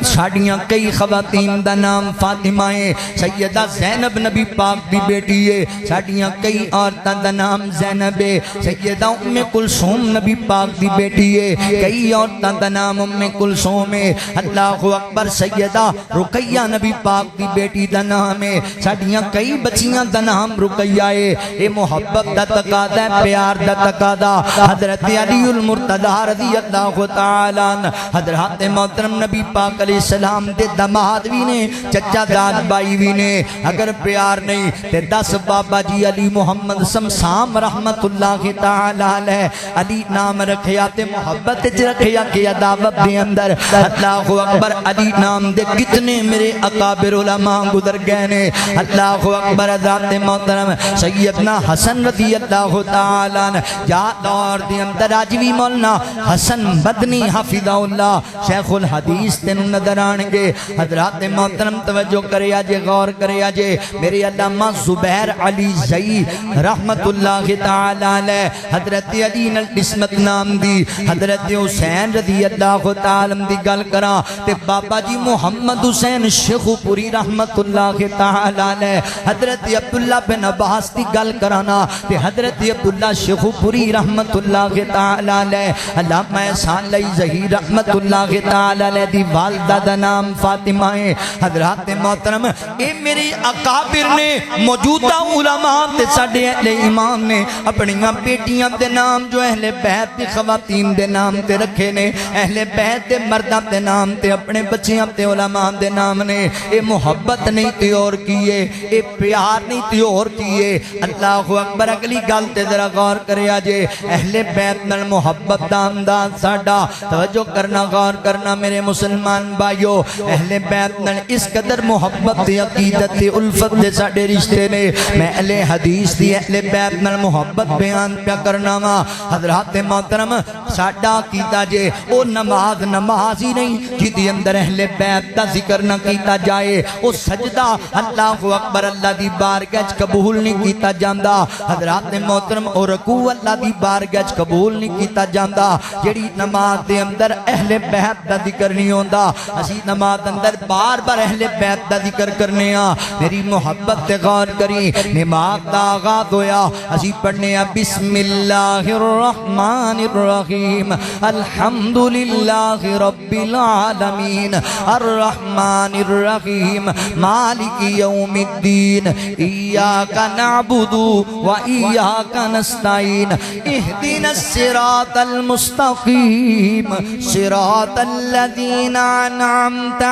ساڑیاں کئی خواتین دا نام فاطمہ ہے سیدہ زینب نبی پاک دی بیٹی ہے ساڑیاں کئی عورتاں دا نام زینب ہے سیدہ ام کلثوم نبی پاک دی بیٹی ہے کئی عورتاں دا نام ام کلثوم ہے اللہ اکبر سیدہ رقیہ نبی پاک دی بیٹی دا نام ہے ساڑیاں کئی بچیاں دا نام رقیہ ہے اے محبت دا تقاضا ہے پیار دا تقاضا حضرت علی المرتضی رضی اللہ تعالی عنہ حضرات محترم نبی پاک علیہ السلام دے داماد بھی نے چچا داد بھائی بھی نے اگر پیار نہیں تے 10 بابا جی علی محمد سمسام رحمت اللہ تعالی علیہ علی نام رکھیا تے محبت چ رکھیا کہ دعوت دے اندر اللہ اکبر علی نام دے کتنے میرے اکابر علماء گزر گئے نے اللہ اکبر حضرات محترم سیدنا حسن رضی اللہ تعالی عنہ یا دور دے اندر آج بھی مولانا حسن مدنی حافظ اللہ شیخ الحدیث تینوں نظر آنگے حضرات محترم توجہ کرے آجے غور کرے آجے میرے علامہ زبیر علی زئی رحمت اللہ تعالی علیہ حضرت علی نلقسمت نام دی حضرت حسین رضی اللہ تعالی دی گل کرا تے بابا جی محمد حسین شیخ پوری رحمت اللہ تعالی علیہ حضرت عبداللہ بن عباس دی گل کرانا تے حضرت عبداللہ شیخ پوری رحمت اللہ تعالی علیہ علامہ احسان علی ظہیر رحمت اللہ تعالی علیہ دی والدہ دا نام فاطمہ ہے حضرات محترم اے میری اکابر نے موجودہ علماء تے ساڑھے اہل امام نے اپنیاں بیٹیاں دے نام جو اہل بیت دی خواتین دے نام تے رکھے نے اہل بیت دے مردہ دے نام تے اپنے بچیاں تے علماء دے نام نے اے محبت نہیں تے اور کیے اے پیار نہیں تے اور کیے اللہ اکبر اگلی گل تے ذرا غور کرے آجے اہل بیت نال محبت دا انداز ساڑا توجہ کرنا غور کرنا میرے مسلمان بھائیو اہل بیت نال اس قدر محبت دی عقیدت دی الفت دے ساڑے رشتے نے میں اہل حدیث دی اہل بیت نال محبت بیان پیا کرنا وا حضرات محترم ساڑا کیتا جے او نماز ہی نہیں جدی اندر اہل بیت دا ذکر نہ کیتا جائے او سجدہ اللہ اکبر اللہ دی بارگاہ قبول نہیں کیتا جاندا حضرات محترم اور رکوع اللہ دی بارگاہ قبول نہیں کیتا جاندا جڑی نماز دے اندر اہل بیت دا ذکر نہیں ہوندا اسی نماز اندر بار بار اہل بیت دا ذکر کرنے ہاں میری محبت تے غور کری نماز دا آغاز ہویا اسی پڑھنے ہاں بسم اللہ الرحمن الرحیم الحمدللہ رب العالمین الرحمن الرحیم مالک یوم الدین ایاک نعبد و ایاک نستعین اہدنا الصراط المستقیم صراط الذین انعمت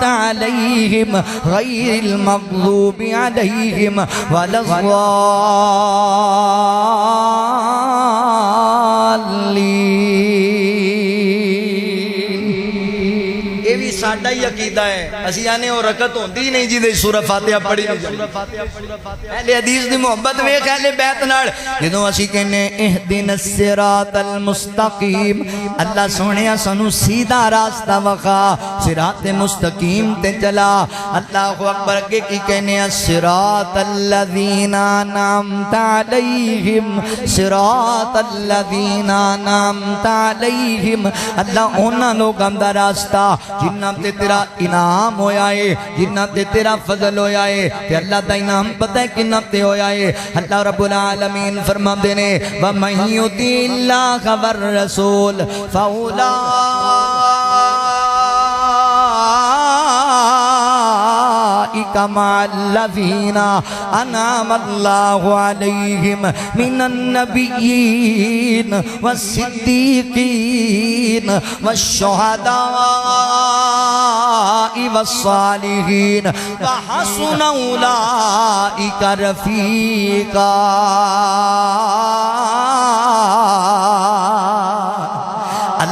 علیہم غیر المغضوب علیہم ولا یہ بھی ساڑھا ہی عقیدہ ہے اسی آنے اور رکعت ہوندی ہی نہیں جی دے سورہ فاتحہ پڑھی اہل حدیث دی محبت ویکھ اہل بیت نال جدوں اسی کہنے اہدنا الصراط المستقیم اللہ سونیا سانو سیدھا راستہ وکھا صراط مستقیم تے چلا اللہ اکبر اگے کی کہنے صراط الذین انعمت علیہم صراط الذین انعمت علیہم اللہ انہاں لوگاں دا راستہ جنہ تے تیرا انعام ہویا ہے جنہ تے تیرا فضل ہویا ہے تے اللہ دا انعام پتہ ہے کنہ تے ہویا ہے اللہ رب العالمین فرما دینے وَمَن يُطِعِ اللَّهَ وَالرَّسُولَ مَعَ الَّذِينَ أَنْعَمَ اللَّهُ عَلَيْهِمْ مِنَ النَّبِيِّينَ وَالصِّدِّيقِينَ وَالشُّهَدَاءِ وَالصَّالِحِينَ وَحَسُنَ أُولَئِكَ رَفِيقًا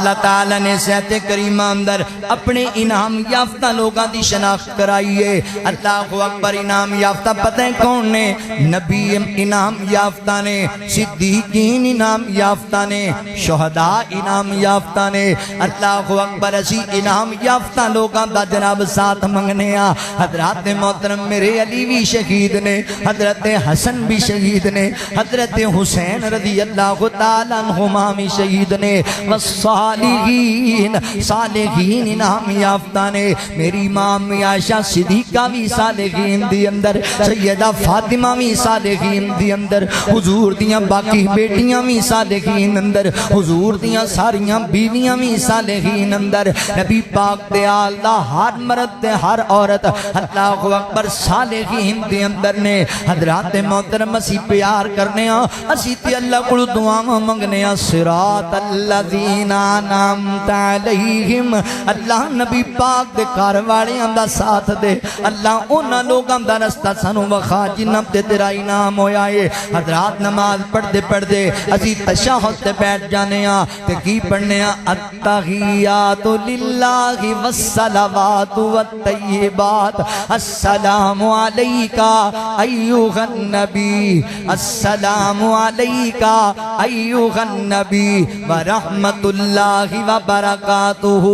اللہ تعالی نے سیت کریمہ اندر اپنے انعام یافتہ لوگاں دی شناخت کرائیے. اللہ اکبر. انعام یافتہ پتہ ہے کون نے؟ نبی انعام یافتہ نے، صدیقین انعام یافتہ نے، شہداء انعام یافتہ نے. اللہ اکبر. اسی انعام یافتہ لوگاں دا جناب ساتھ منگنے آ. حضرات محترم میرے علی بھی شہید نے، حضرت حسن بھی شہید نے، حضرت حسین رضی اللہ تعالیٰ عنہما بھی شہید نے، والصالحین صالحین انعام یافتہ نے. میری ماں عائشہ صدیقہ بھی صالحین دی اندر، سیدہ فاطمہ بھی صالحین دی اندر، حضور دیاں باقی بیٹیاں بھی صالحین اندر، حضور دیاں ساریاں بیویاں بھی صالحین اندر. نبی پاک دے آل دا ہر مرد تے ہر عورت اللہ اکبر صالحین دے اندر نے. حضرات محترم اسی پیار کرنے ہاں، اسی تے اللہ کو دعا منگنے ہاں. صراط الذین انعمت علیہم. اللہ نبی پاک دے گھر والیاں دا ساتھ دے. اللہ انہاں لوگاں دا رستہ سانو وکھا جنہاں تے تیرا انعام ہویا ہے. حضرات نماز پڑھتے پڑھتے اسی تشہد تے بیٹھ جانے ہاں تے کی پڑھنے ہاں؟ التحیات للہ والصلوات والطیبات. السلام علیکہ ایھا النبی، السلام علیکہ ایھا النبی ورحمت اللہ وبرکاتہ.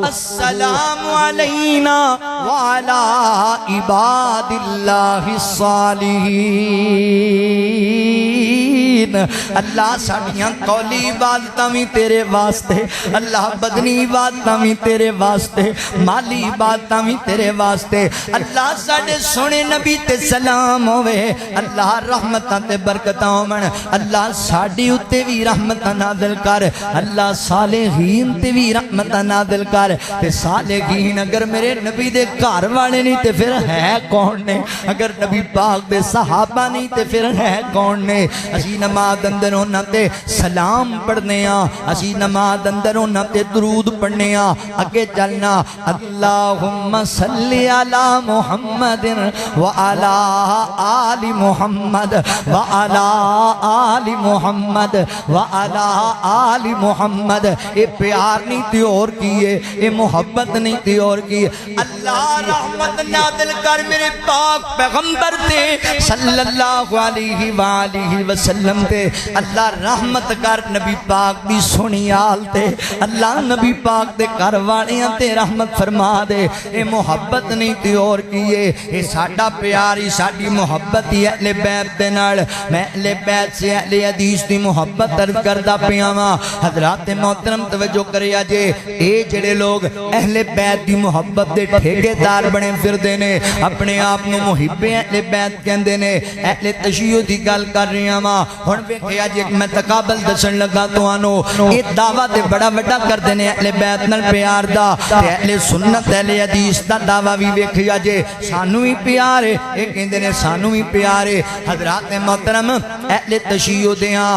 السلام علینا وعلی عباد اللہ الصالحین. اللہ ساڑیاں قولی عبادتاں بھی تیرے واسطے، اللہ بدنی عبادتاں بھی تیرے واسطے، مالی عبادتاں بھی تیرے واسطے. اللہ ساڑے سونے نبی تے سلام ہوئے. اللہ رحمتاں تے برکتاں ہومن. اللہ ساڑی اتے بھی رحمتاں نازل کر. اللہ صالحین تے بھی رحمتاں نازل کر. تے صالحین اگر میرے نبی دے گھر والے نہیں تے پھر ہے کون نے؟ اگر نبی پاک دے صحابہ نہیں تے پھر ہے کون نے؟ اسی نماز اندر ہونا تے سلام پڑھنے ہاں، اسی نماز اندر ہونا تے درود پڑھنے ہاں. اگے چلنا اللہم صلی علی محمد وعلی آل محمد وعلی آل محمد وعلی آل محمد. اے پیار نہیں تے اور کیے، اے محبت نہیں تے اور کیے. اللہ رحمت نازل کر میرے پاک پیغمبر تے صلی اللہ علیہ وآلہ وسلم تے. اللہ رحمت کر نبی پاک دی سونی آل تے. اللہ نبی پاک دے گھر والیاں تے رحمت فرما دے. اے محبت نہیں تے اور کیے. اے ساڈا پیار ہی ساڈی محبت ہی اہل بیت دے نال. میں اہل بیت سے اہل حدیث دی محبت عرض کردہ پیا وا. حضرات محترم توجہ کریا جے. اے جڑے لوگ اہل بیت دی محبت دے ٹھیکے دار بنے پھردے نے، اپنے آپ نو محب اہل بیت کہندے نے، اہل تشیع دی گل کر رہی ہاں. ہن ویکھیا جے میں تقابل دسن لگا تانوں اے دعویٰ تے بڑا وڈا کردے نے اہل بیت نال پیار دا. تے اہل سنت اہل حدیث دا دعویٰ وی ویکھیا جے سانو ہی پیار ہے. اے کہندے نے سانو ہی پیار ہے. حضرات محترم اہل تشیع دیاں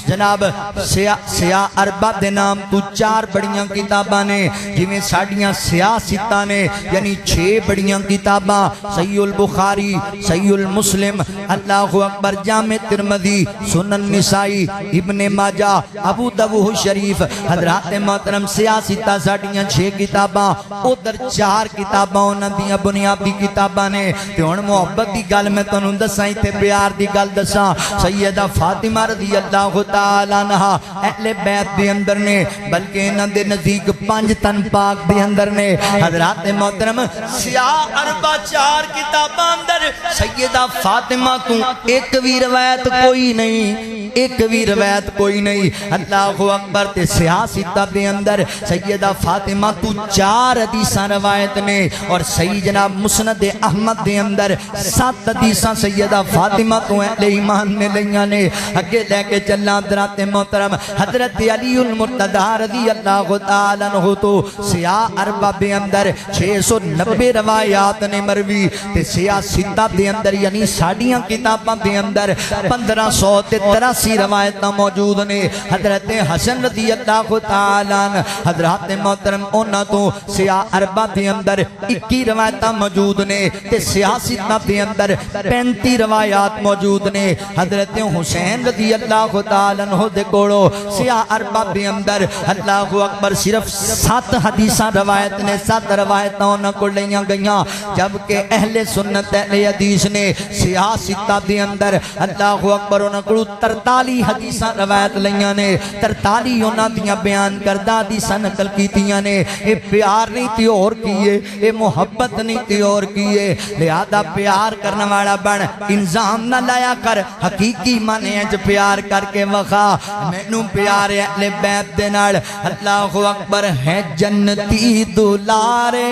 جناب سیاہ اربع دے نام تو 4 بڑیاں کتاباں نے، جویں ساڈیاں سیاہ ستاں نے، یعنی 6 بڑیاں کتاباں: صحیح البخاری، صحیح المسلم، اللہ اکبر، جامع ترمذی، سنن نسائی، ابن ماجہ، ابو داؤد شریف. حضرات محترم سیاہ ستاں ساڈیاں 6 کتاباں، ادھر 4 کتاباں انہاں دیاں بنیادی کتاباں نے. تے ہن محبت دی گل میں تانوں دساں، تے پیار دی گل دساں. سیدہ فاطمہ رضی اللہ تعالی عنہا اہل بیت دے اندر نے، بلکہ انہاں دے نزدیک 5 تن پاک دے اندر نے. حضرات محترم سیاہ اربع 4 کتاباں اندر سیدہ فاطمہ تو ایک بھی روایت کوئی نہیں، ایک بھی روایت کوئی نہیں. اللہ اکبر. تے سیاہ ستہ دے اندر سیدہ فاطمہ تو 4 حدیثاں روایت نے، اور صحیح جناب مسند احمد دے اندر 7 حدیثاں سیدہ فاطمہ تو اہل ایمان نے لیاں نے. اگے لے کے چلنا حضرات محترم حضرت علی المرتضی رضی اللہ تعالی عنہ تو سیاہ اربع دے اندر 690 روایات نے مروی. تے سیاہ ستہ دے اندر یعنی ساڈیاں کتاباں دے اندر 1583 80 روایت موجود نے حضرت حسن رضی اللہ تعالیٰ عنہ حضرات محترم انہاں تو سیاہ اربع دے اندر 21 روایت موجود نے تے سیاہ ستہ دے اندر 35 روایات موجود نے حضرت حسین رضی اللہ تعالیٰ عنہ دے کوڑو سیاہ اربع دے اندر اللہ اکبر صرف 7 حدیثاں روایت نے 7 روایتاں انہاں کو لیاں گئیاں جبکہ اہل سنت اہل حدیث نے سیاہ ستہ دے اندر اللہ اکبر انہاں کو 43 حدیثاں روایت لیاں نے 43 انہاں دیاں بیان کردہ حدیثاں نقل کیتیاں نے اے پیار نہیں تی اور کیے اے محبت نہیں تی اور کیے لہذا پیار کرنے والا بن انظام نہ لایا کر حقیقی معنی ہے پیار کر کے وخا مینوں پیار اہل بیت دے نال اللہ اکبر ہے جنتی دولارے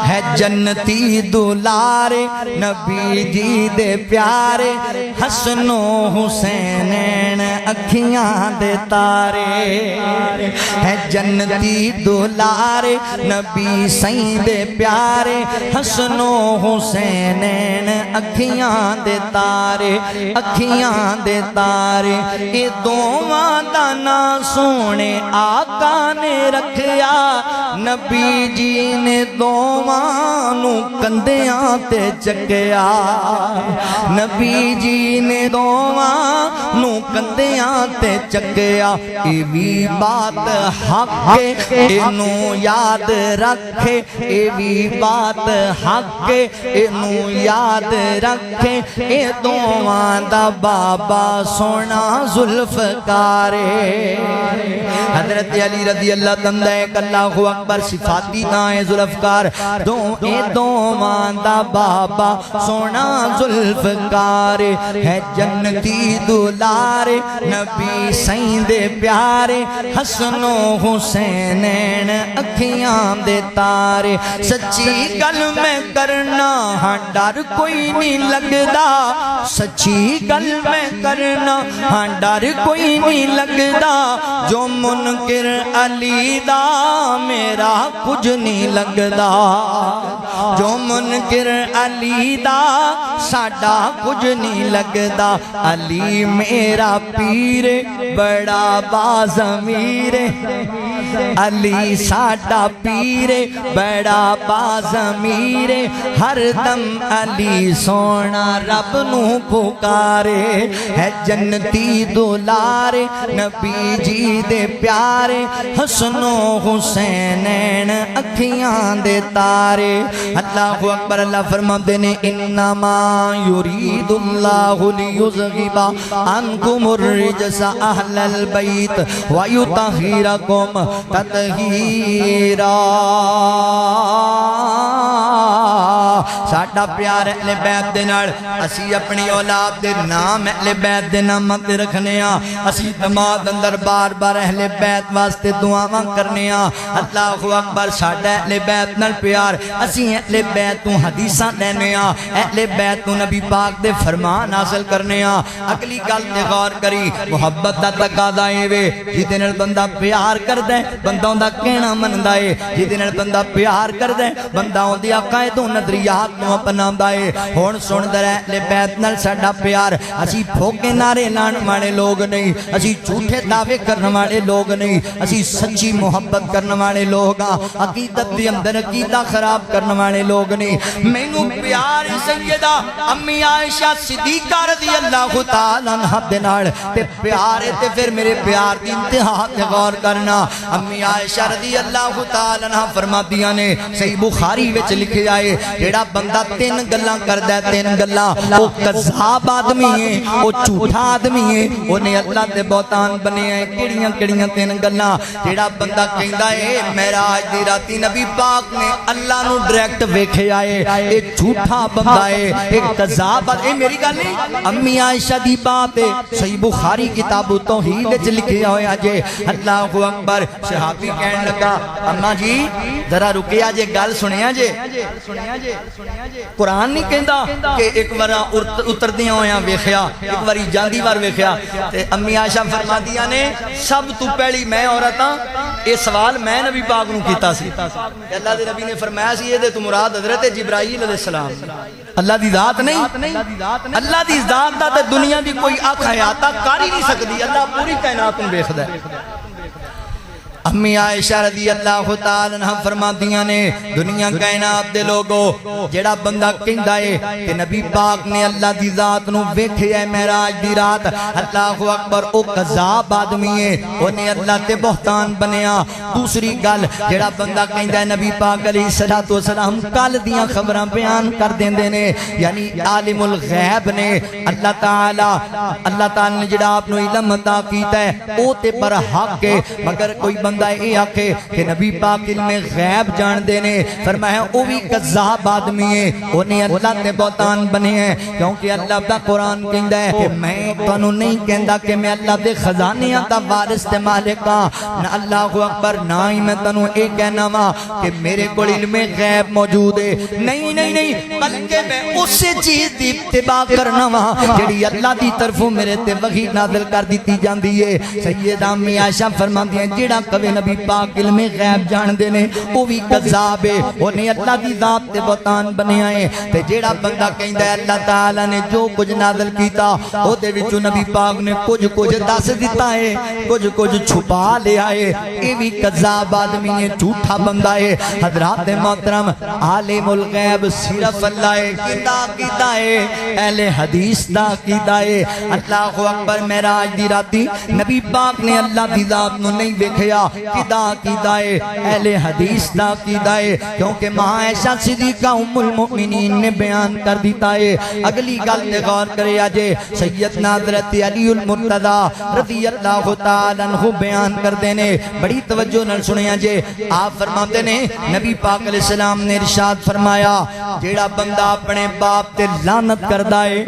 ہے جنتی دولارے نبی جی دے پیارے حسن و حسینین اکھیاں دے تارے ہے جنتی دولارے نبی سائیں دے پیارے حسن و حسینین اکھیاں دے تارے اکھیاں دے تارے اے دوواں دا نا سونے آقا نے رکھیا نبی جی نے دوواں نو کندیاں تے چکیا نبی جی نے دوواں نو کندیاں تے چکیا اے بھی بات حق ہے انو یاد رکھے اے بھی بات حق ہے انو یاد رکھے اے دوواں دا بابا سونا ذوالفقارے حضرت علی رضی اللہ تندہ ایک اللہ اکبر صفاتی نائے ذوالفقار اے دوواں دا بابا سونا ذوالفقارے ہے جنتی دولارے نبی سائیں دے پیارے حسن و حسینین اکھیاں دے تارے سچی گل میں کرنا ہاں ڈر کوئی نہیں لگدا سچی گل میں کرنا ہاں ڈر کوئی نہیں لگدا جو منکر علی دا میرا کچھ نہیں لگدا جو منکر علی دا ساڈا کچھ نہیں لگدا علی میرا پیر بڑا بازمیر علی ساڈا پیر بڑا بازمیر ہر دم علی سونا رب نو پکارے ہے جنتی دولارے نبی جی دے پیارے حسن و حسینین اکھیاں دے تارے اللہ اکبر اللہ فرماتے نے انما یرید اللہ لیذہب عنکم الرجس اہل البیت ویطہرکم تطہیرا ساڈا پیار اہل بیت دے نال اسی اپنی اولاد دے نام اہل بیت دے نام تے رکھنے ہاں اسی دماغ اندر بار بار اہل بیت واسطے دعاواں کرنے ہاں اللہ اکبر ساڈا اہل بیت نال پیار اسی اہل بیت تو حدیثاں لینے ہاں اہل بیت تو نبی پاک دے فرمان حاصل کرنے ہاں اگلی گل تے غور کری محبت دا تقاضا اے وے جدے نال بندہ پیار کردا ہے بندہ اوندا کہنا مندا اے جدے نال بندہ پیار کردا ہے بندہ اودی عقائد و نظریات نو اپناوندا اے ہن سن در اہل بیت نال ساڈا پیار اسی پھوکے نعرے لان والے لوگ نہیں اسی جھوٹے دعوے کرنے والے لوگ نہیں اسی سچی محبت کرنے والے لوگ ہاں عقیدت دے اندر عقیدہ خراب کرنے والے لوگ نہیں مینوں پیار سیدہ امی عائشہ صدیقہ رضی اللہ تعالی عنہا دے نال تے پیار تے پھر میرے پیار دی انتہا تے غور کرنا امی عائشہ رضی اللہ تعالی عنہا فرمادیاں نے صحیح بخاری وچ لکھے جائے جیڑا بندہ 3 گلاں کردا ہے 3 گلاں او کذاب آدمی ہے او جھوٹا آدمی ہے اونے اللہ تے بہتان بنے ہیں کیڑیاں کیڑیاں 3 گلاں جیڑا بندہ کہندا ہے معراج دی راتی نبی پاک نے اللہ نو ڈائریکٹ ویکھے آئے اے جھوٹا بندہ ہے ایک کذاب اے میری گل نہیں امی عائشہ دی بات ہے صحیح بخاری کتاب توحید وچ لکھیا ہویا جے اللہ اکبر صحابی کہن لگا اما جی ذرا رکیا جے گل سنیا جے قرآن نہیں کہندا کہ ایک بار اتردیاں ہویاں ویکھیا ایک بار جاندی بار ویکھیا تے امی عائشہ فرمادیاں نے سب تو پہلی میں عورت ہاں یہ سوال میں نبی پاک نو کیتا سی اللہ دے نبی نے فرمایا سی یہ تو مراد حضرت جبرائیل علیہ السلام اللہ دی ذات نہیں، اللہ دی ذات دا تے دنیا دی کوئی اکھ حیاتا کر ہی نہیں سکتی، اللہ پوری کائنات نوں ویکھدا ہے۔ امی عائشہ رضی اللہ تعالی عنہ فرماندیاں نے دنیا کائنات دے لوگو جڑا بندہ کہندا ہے کہ نبی پاک نے اللہ دی ذات نو ویکھیا ہے معراج دی رات، اللہ اکبر، او کذاب آدمی ہے، اونے اللہ تے بہتان بنیا۔ دوسری گل جڑا بندہ کہندا ہے نبی پاک علیہ الصلوۃ والسلام کل دیاں خبراں بیان کر دیندے نے، یعنی عالم الغیب نے، اللہ تعالی نے جڑا آپ نو علم عطا کیتا ہے او تے پر حق ہے، مگر کوئی بندہ یہ آکھے کہ نبی پاک علم غیب جان دینے، فرمایا او بھی کذاب آدمی ہے، انہیں اللہ تے بہتان بنے ہیں، کیونکہ اللہ دا قرآن کہندا ہے کہ میں تانوں نہیں کہندا کہ میں اللہ دے خزانیاں دا وارث تے مالک ہاں، نہ اللہ اکبر، نہ ہی میں تانوں اے کہنا وا کہ میرے کول علم غیب موجود ہے، نہیں نہیں نہیں، بلکہ میں اس چیز دی اتباع کرنا وا جڑی اللہ دی طرفوں میرے تے وحی نازل کر دیتی جاندی ہے۔ سیدہ امی عائشہ فرماندی ہیں جڑا کبھی نبی پاک علم غیب جان دے نے وہ بھی کذاب ہے، انہیں اللہ دی ذات تے بہتان بنے آئے، تے جیڑا بندہ کہندا ہے اللہ تعالی نے جو کچھ نازل کیتا او دے وچوں نبی پاک نے کچھ دس دیتا ہے، کچھ چھپا لے آئے، یہ بھی کذاب آدمی ہے، جھوٹا بندہ ہے۔ حضرات محترم، عالم الغیب صرف اللہ کیتا ہے، اہل حدیث دا کیتا ہے۔ اللہ اکبر، معراج دی راتی نبی پاک نے اللہ دی ذات نو نہیں ویکھیا، کیدا ہے اہل حدیث دا کیدا ہے، کیونکہ ماں عائشہ صدیقہ ام المؤمنین نے بیان کر دیتا ہے۔ اگلی گل تے غور کرے اجے سیدنا حضرت علی المرتضی رضی اللہ تعالی عنہ بیان کردے نے، بڑی توجہ نال سنیا جے، آپ فرماتے نے نبی پاک علیہ السلام نے ارشاد فرمایا جیڑا بندہ اپنے باپ تے لعنت کردا ہے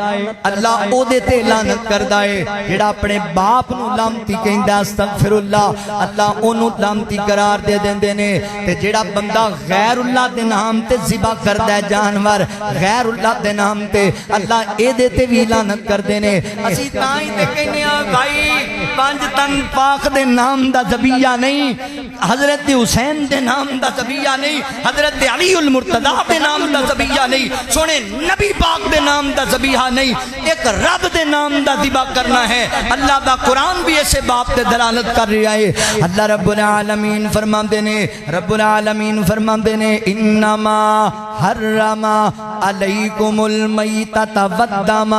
اللہ او دے تے لعنت کردا ہے، جیڑا اپنے باپ نو لعنتی کہندا استغفر اللہ اللہ انہوں لعنتی قرار دے دیندے نے، تے جیڑا بندہ غیر اللہ دے نام تے ذبح کردا ہے جانور غیر اللہ دے نام تے اللہ اے دے تے وی لعنت کردے نے۔ اسی تاں ہی تے کہنے آ بھائی پنج تن پاک دے نام دا ذبیحہ نہیں، حضرت حسین دے نام دا ذبیحہ نہیں، حضرت علی المرتضی دے نام دا ذبیحہ نہیں، سونے نبی پاک دے نام دا ذبیحہ نہیں، ایک رب دے نام دا ذبح کرنا ہے۔ اللہ دا قرآن بھی ایسے باپ تے دلالت کر رہا ہے۔ اللہ رب العالمین فرماندے نے انما حرم علیکم المیتۃ والدم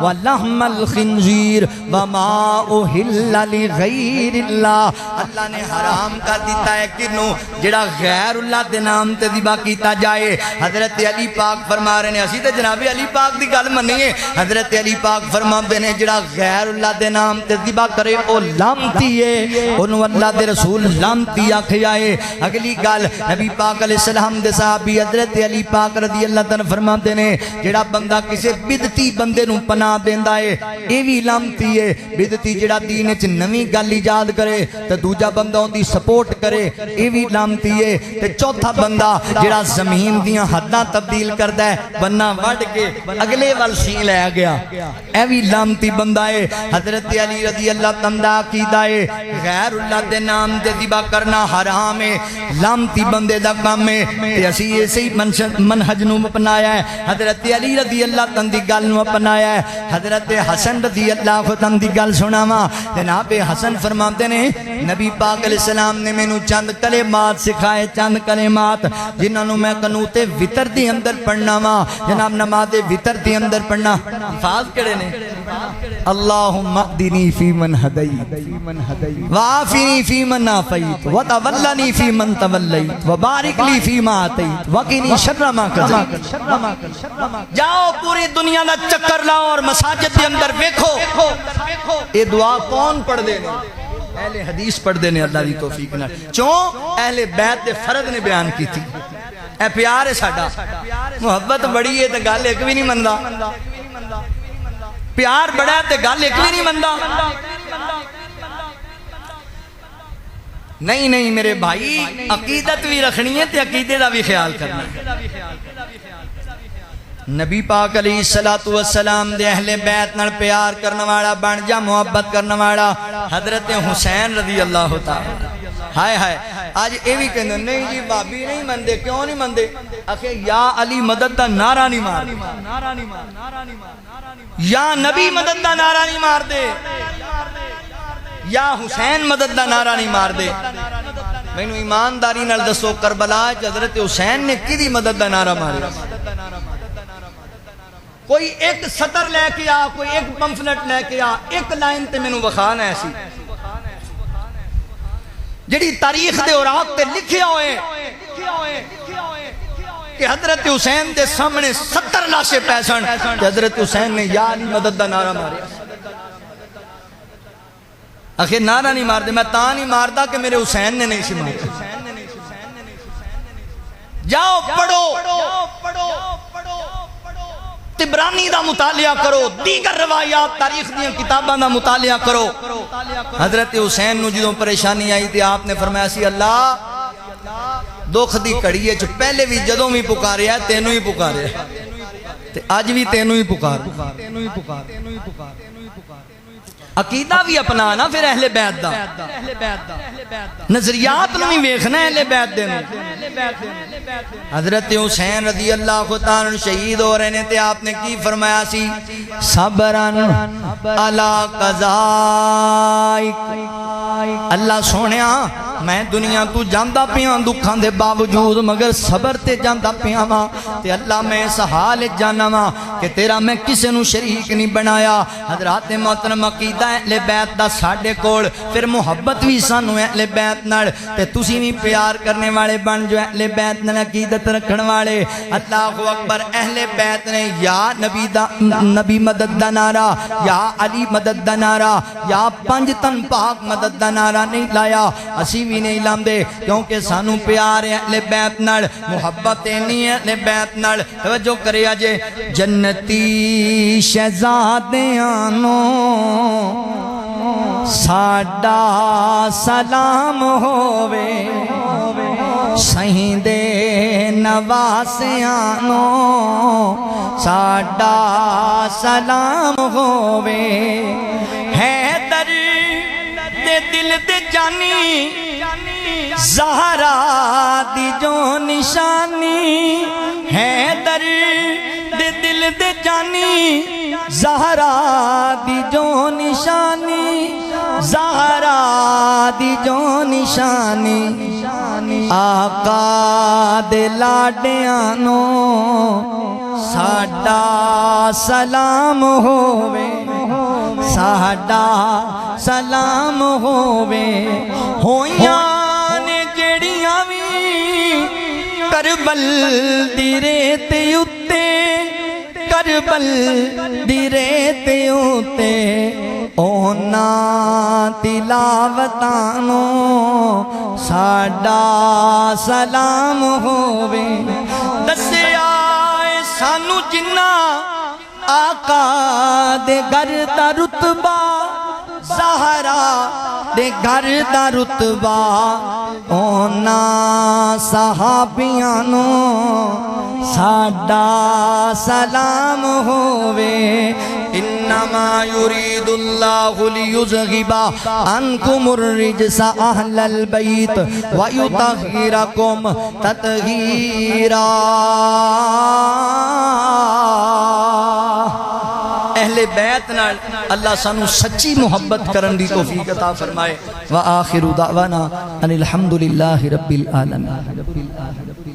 ولحم الخنزیر وما اہل لغیر اللہ، اللہ نے حرام کر دیتا ہے کنوں جڑا غیر اللہ دے نام تے ذبح کیتا جائے۔ حضرت علی پاک فرما رہے ہیں، اسی تے جناب علی پاک دی گل منیے، حضرت علی پاک فرماندے نے جڑا غیر اللہ دے نام تے ذبح کرے او لعنتی ہے، انہوں اللہ دے رسول لعنتی آکھیا ہے۔ اگلی گل نبی پاک علیہ السلام دے صحابی حضرت علی پاک رضی اللہ تعالی فرماتے نے جڑا بندہ کسے بدعتی بندے نو پناہ دیندا ہے اے وی لعنتی ہے۔ بدعتی جڑا دین وچ نویں گل ایجاد کرے تے دوجا بندہ اون دی سپورٹ کرے اے وی لعنتی ہے، تے چوتھا بندہ جڑا زمین دیاں حداں تبدیل کردا ہے، بننا وڈ کے اگلے ول سی لے گیا، اے وی لعنتی بندہ ہے۔ حضرت علی رضی اللہ تعالی کیدا ہے غیر اللہ دے نام تے ذبح کرنا حرام ہے، لعنتی بندے دا کام ہے، تے اسی اسی منہج نو اپنایا ہے۔ حضرت علی رضی اللہ تعالی دی گل نو اپنایا ہے۔ حضرت حسن رضی اللہ تعالی دی گل سناواں، جناب حسن فرماتے نے نبی پاک علیہ السلام نے مینوں چند کلمات سکھائے، چند کلمات جنہاں نو میں قنوت وتر دی اندر پڑھنا وا، جناب نماز وتر دی اندر پڑھنا۔ الفاظ کڑے نے اللہم اهدنی فی من ہدیت وعافنی فی من عافیت وتولنی فی من تولیت وبارک لی فی ما اعطیت وقنی شر ما قضیت۔ جاؤ پوری دنیا دا چکر لاؤ اور مساجد کے اندر دیکھو یہ دعا کون پڑھ دے نے؟ اہل حدیث پڑھ دے نے اللہ دی توفیق نال۔ چوں اہل بیت دے فرد نے بیان کی تھی۔ اے پیار ہے ساڈا، محبت بڑی ہے تے گل ایک بھی نہیں مندا، پیار بڑا ہے تے گل ایک بھی نہیں مندا۔ نہیں نہیں میرے بھائی، عقیدت بھی رکھنی ہے تے عقیدے دا بھی خیال کرنا ہے۔ نبی پاک علیہ الصلوۃ والسلام دے اہل بیت نال پیار کرنے والا بن جا، محبت کرنے والا حضرت حسین رضی اللہ تعالی ہائے ہائے آج یہ بھی کہنے نہیں جی بابی نہیں مندے کیوں نہیں مندے آخر یا علی مدد دا نعرہ نہیں مار یا نبی مدد دا نعرہ نہیں مار دے یا حسین مدد دا نعرہ نہیں مار دے میں نے ایمانداری نال دسو کربلا حضرت حسین نے کی دی مدد دا نعرہ مارا کوئی ایک سطر لے کے آ کوئی ایک پمفلٹ لے کے آ ایک لائن تے میں نے بخانا ایسی جڑی تاریخ دے اوراق تے لکھیا ہوئے کہ حضرت حسین دے سامنے 70 لاشیں پیسن کہ حضرت حسین نے یا علی مدد دا نعرہ ماریا آخر نعرہ نہیں مار دے میں تاں نہیں ماردا کہ میرے حسین نے نہیں سی مارا جاؤ پڑھو تبرانی دا مطالعہ کرو دیگر روایات تاریخ دیاں کتاباں دا مطالعہ کرو حضرت حسین نو جدوں پریشانی آئی تھی آپ نے فرمایا سی اللہ دکھ دی کڑی ہے پہلے بھی جدوں بھی پکاریا ہے تینوں ہی پکاریا ہے آج بھی تینوں ہی پکار عقیدہ بھی اپنانا پھر اہل بیت دا نظریات نو بھی ویکھنا اہل بیت دے حضرت حسین رضی اللہ تعالیٰ شہید ہو رہے تھے آپ نے کی فرمایا سی صبرن علی قضائک اللہ سونیا میں دنیا تو جاندہ پیاں دکھان دے باوجود مگر صبر تے جاندہ پیاں ماں تے اللہ میں اس حال جانا ماں کہ تیرا میں کسے نو شریک نہیں بنایا حضرات محترم عقیدہ اہل بیت دا ساڑھے کوڑ پھر محبت بھی سانو اہل بیت نڑ تے تسی بھی پیار کرنے والے بن جو اہل بیت نڑ عقیدت رکھن والے اللہ اکبر اہل بیت نے یا نبی مدد دا نعرہ یا علی مدد دا نعرہ یا پنج تن پاک مدد دا نعرہ نہیں لایا اسی بھی نہیں لاندے کیونکہ سانو پیار ہے اہل بیت نڑ محبت نہیں ہے اہل بیت نڑ توجہ کرے آجے جنتی شہزادیانو ساڈا سلام ہووے شہیدے نواسیانو ساڈا سلام ہووے حیدر دے دل دے جانی زہرا دی جو نشانی حیدر دے دل دے جانی زہرا دی جو نشانی زہرا دی جو نشانی آقا دے لاڈیانو ساڈا سلام ہووے ساڈا سلام ہووے ہویاں نے جڑیاں وی کربل دی ریت اُتے کربل دی ریت اُتے اونا تلاوتانو ساڈا سلام ہووے دسیا سانو جنہ آقا دے گھر دا رتبہ زہرا دے گھر دا رتبہ اونا صحابیانو ساڈا سلام ہووے انما یرید اللہ لیذہب عنکم الرجس اہل البیت ویطہرکم تطہیرا اہل بیت نال اللہ سانو سچی محبت کرن دی توفیق عطا فرمائے وآخر دعوانا ان الحمدللہ رب العالمین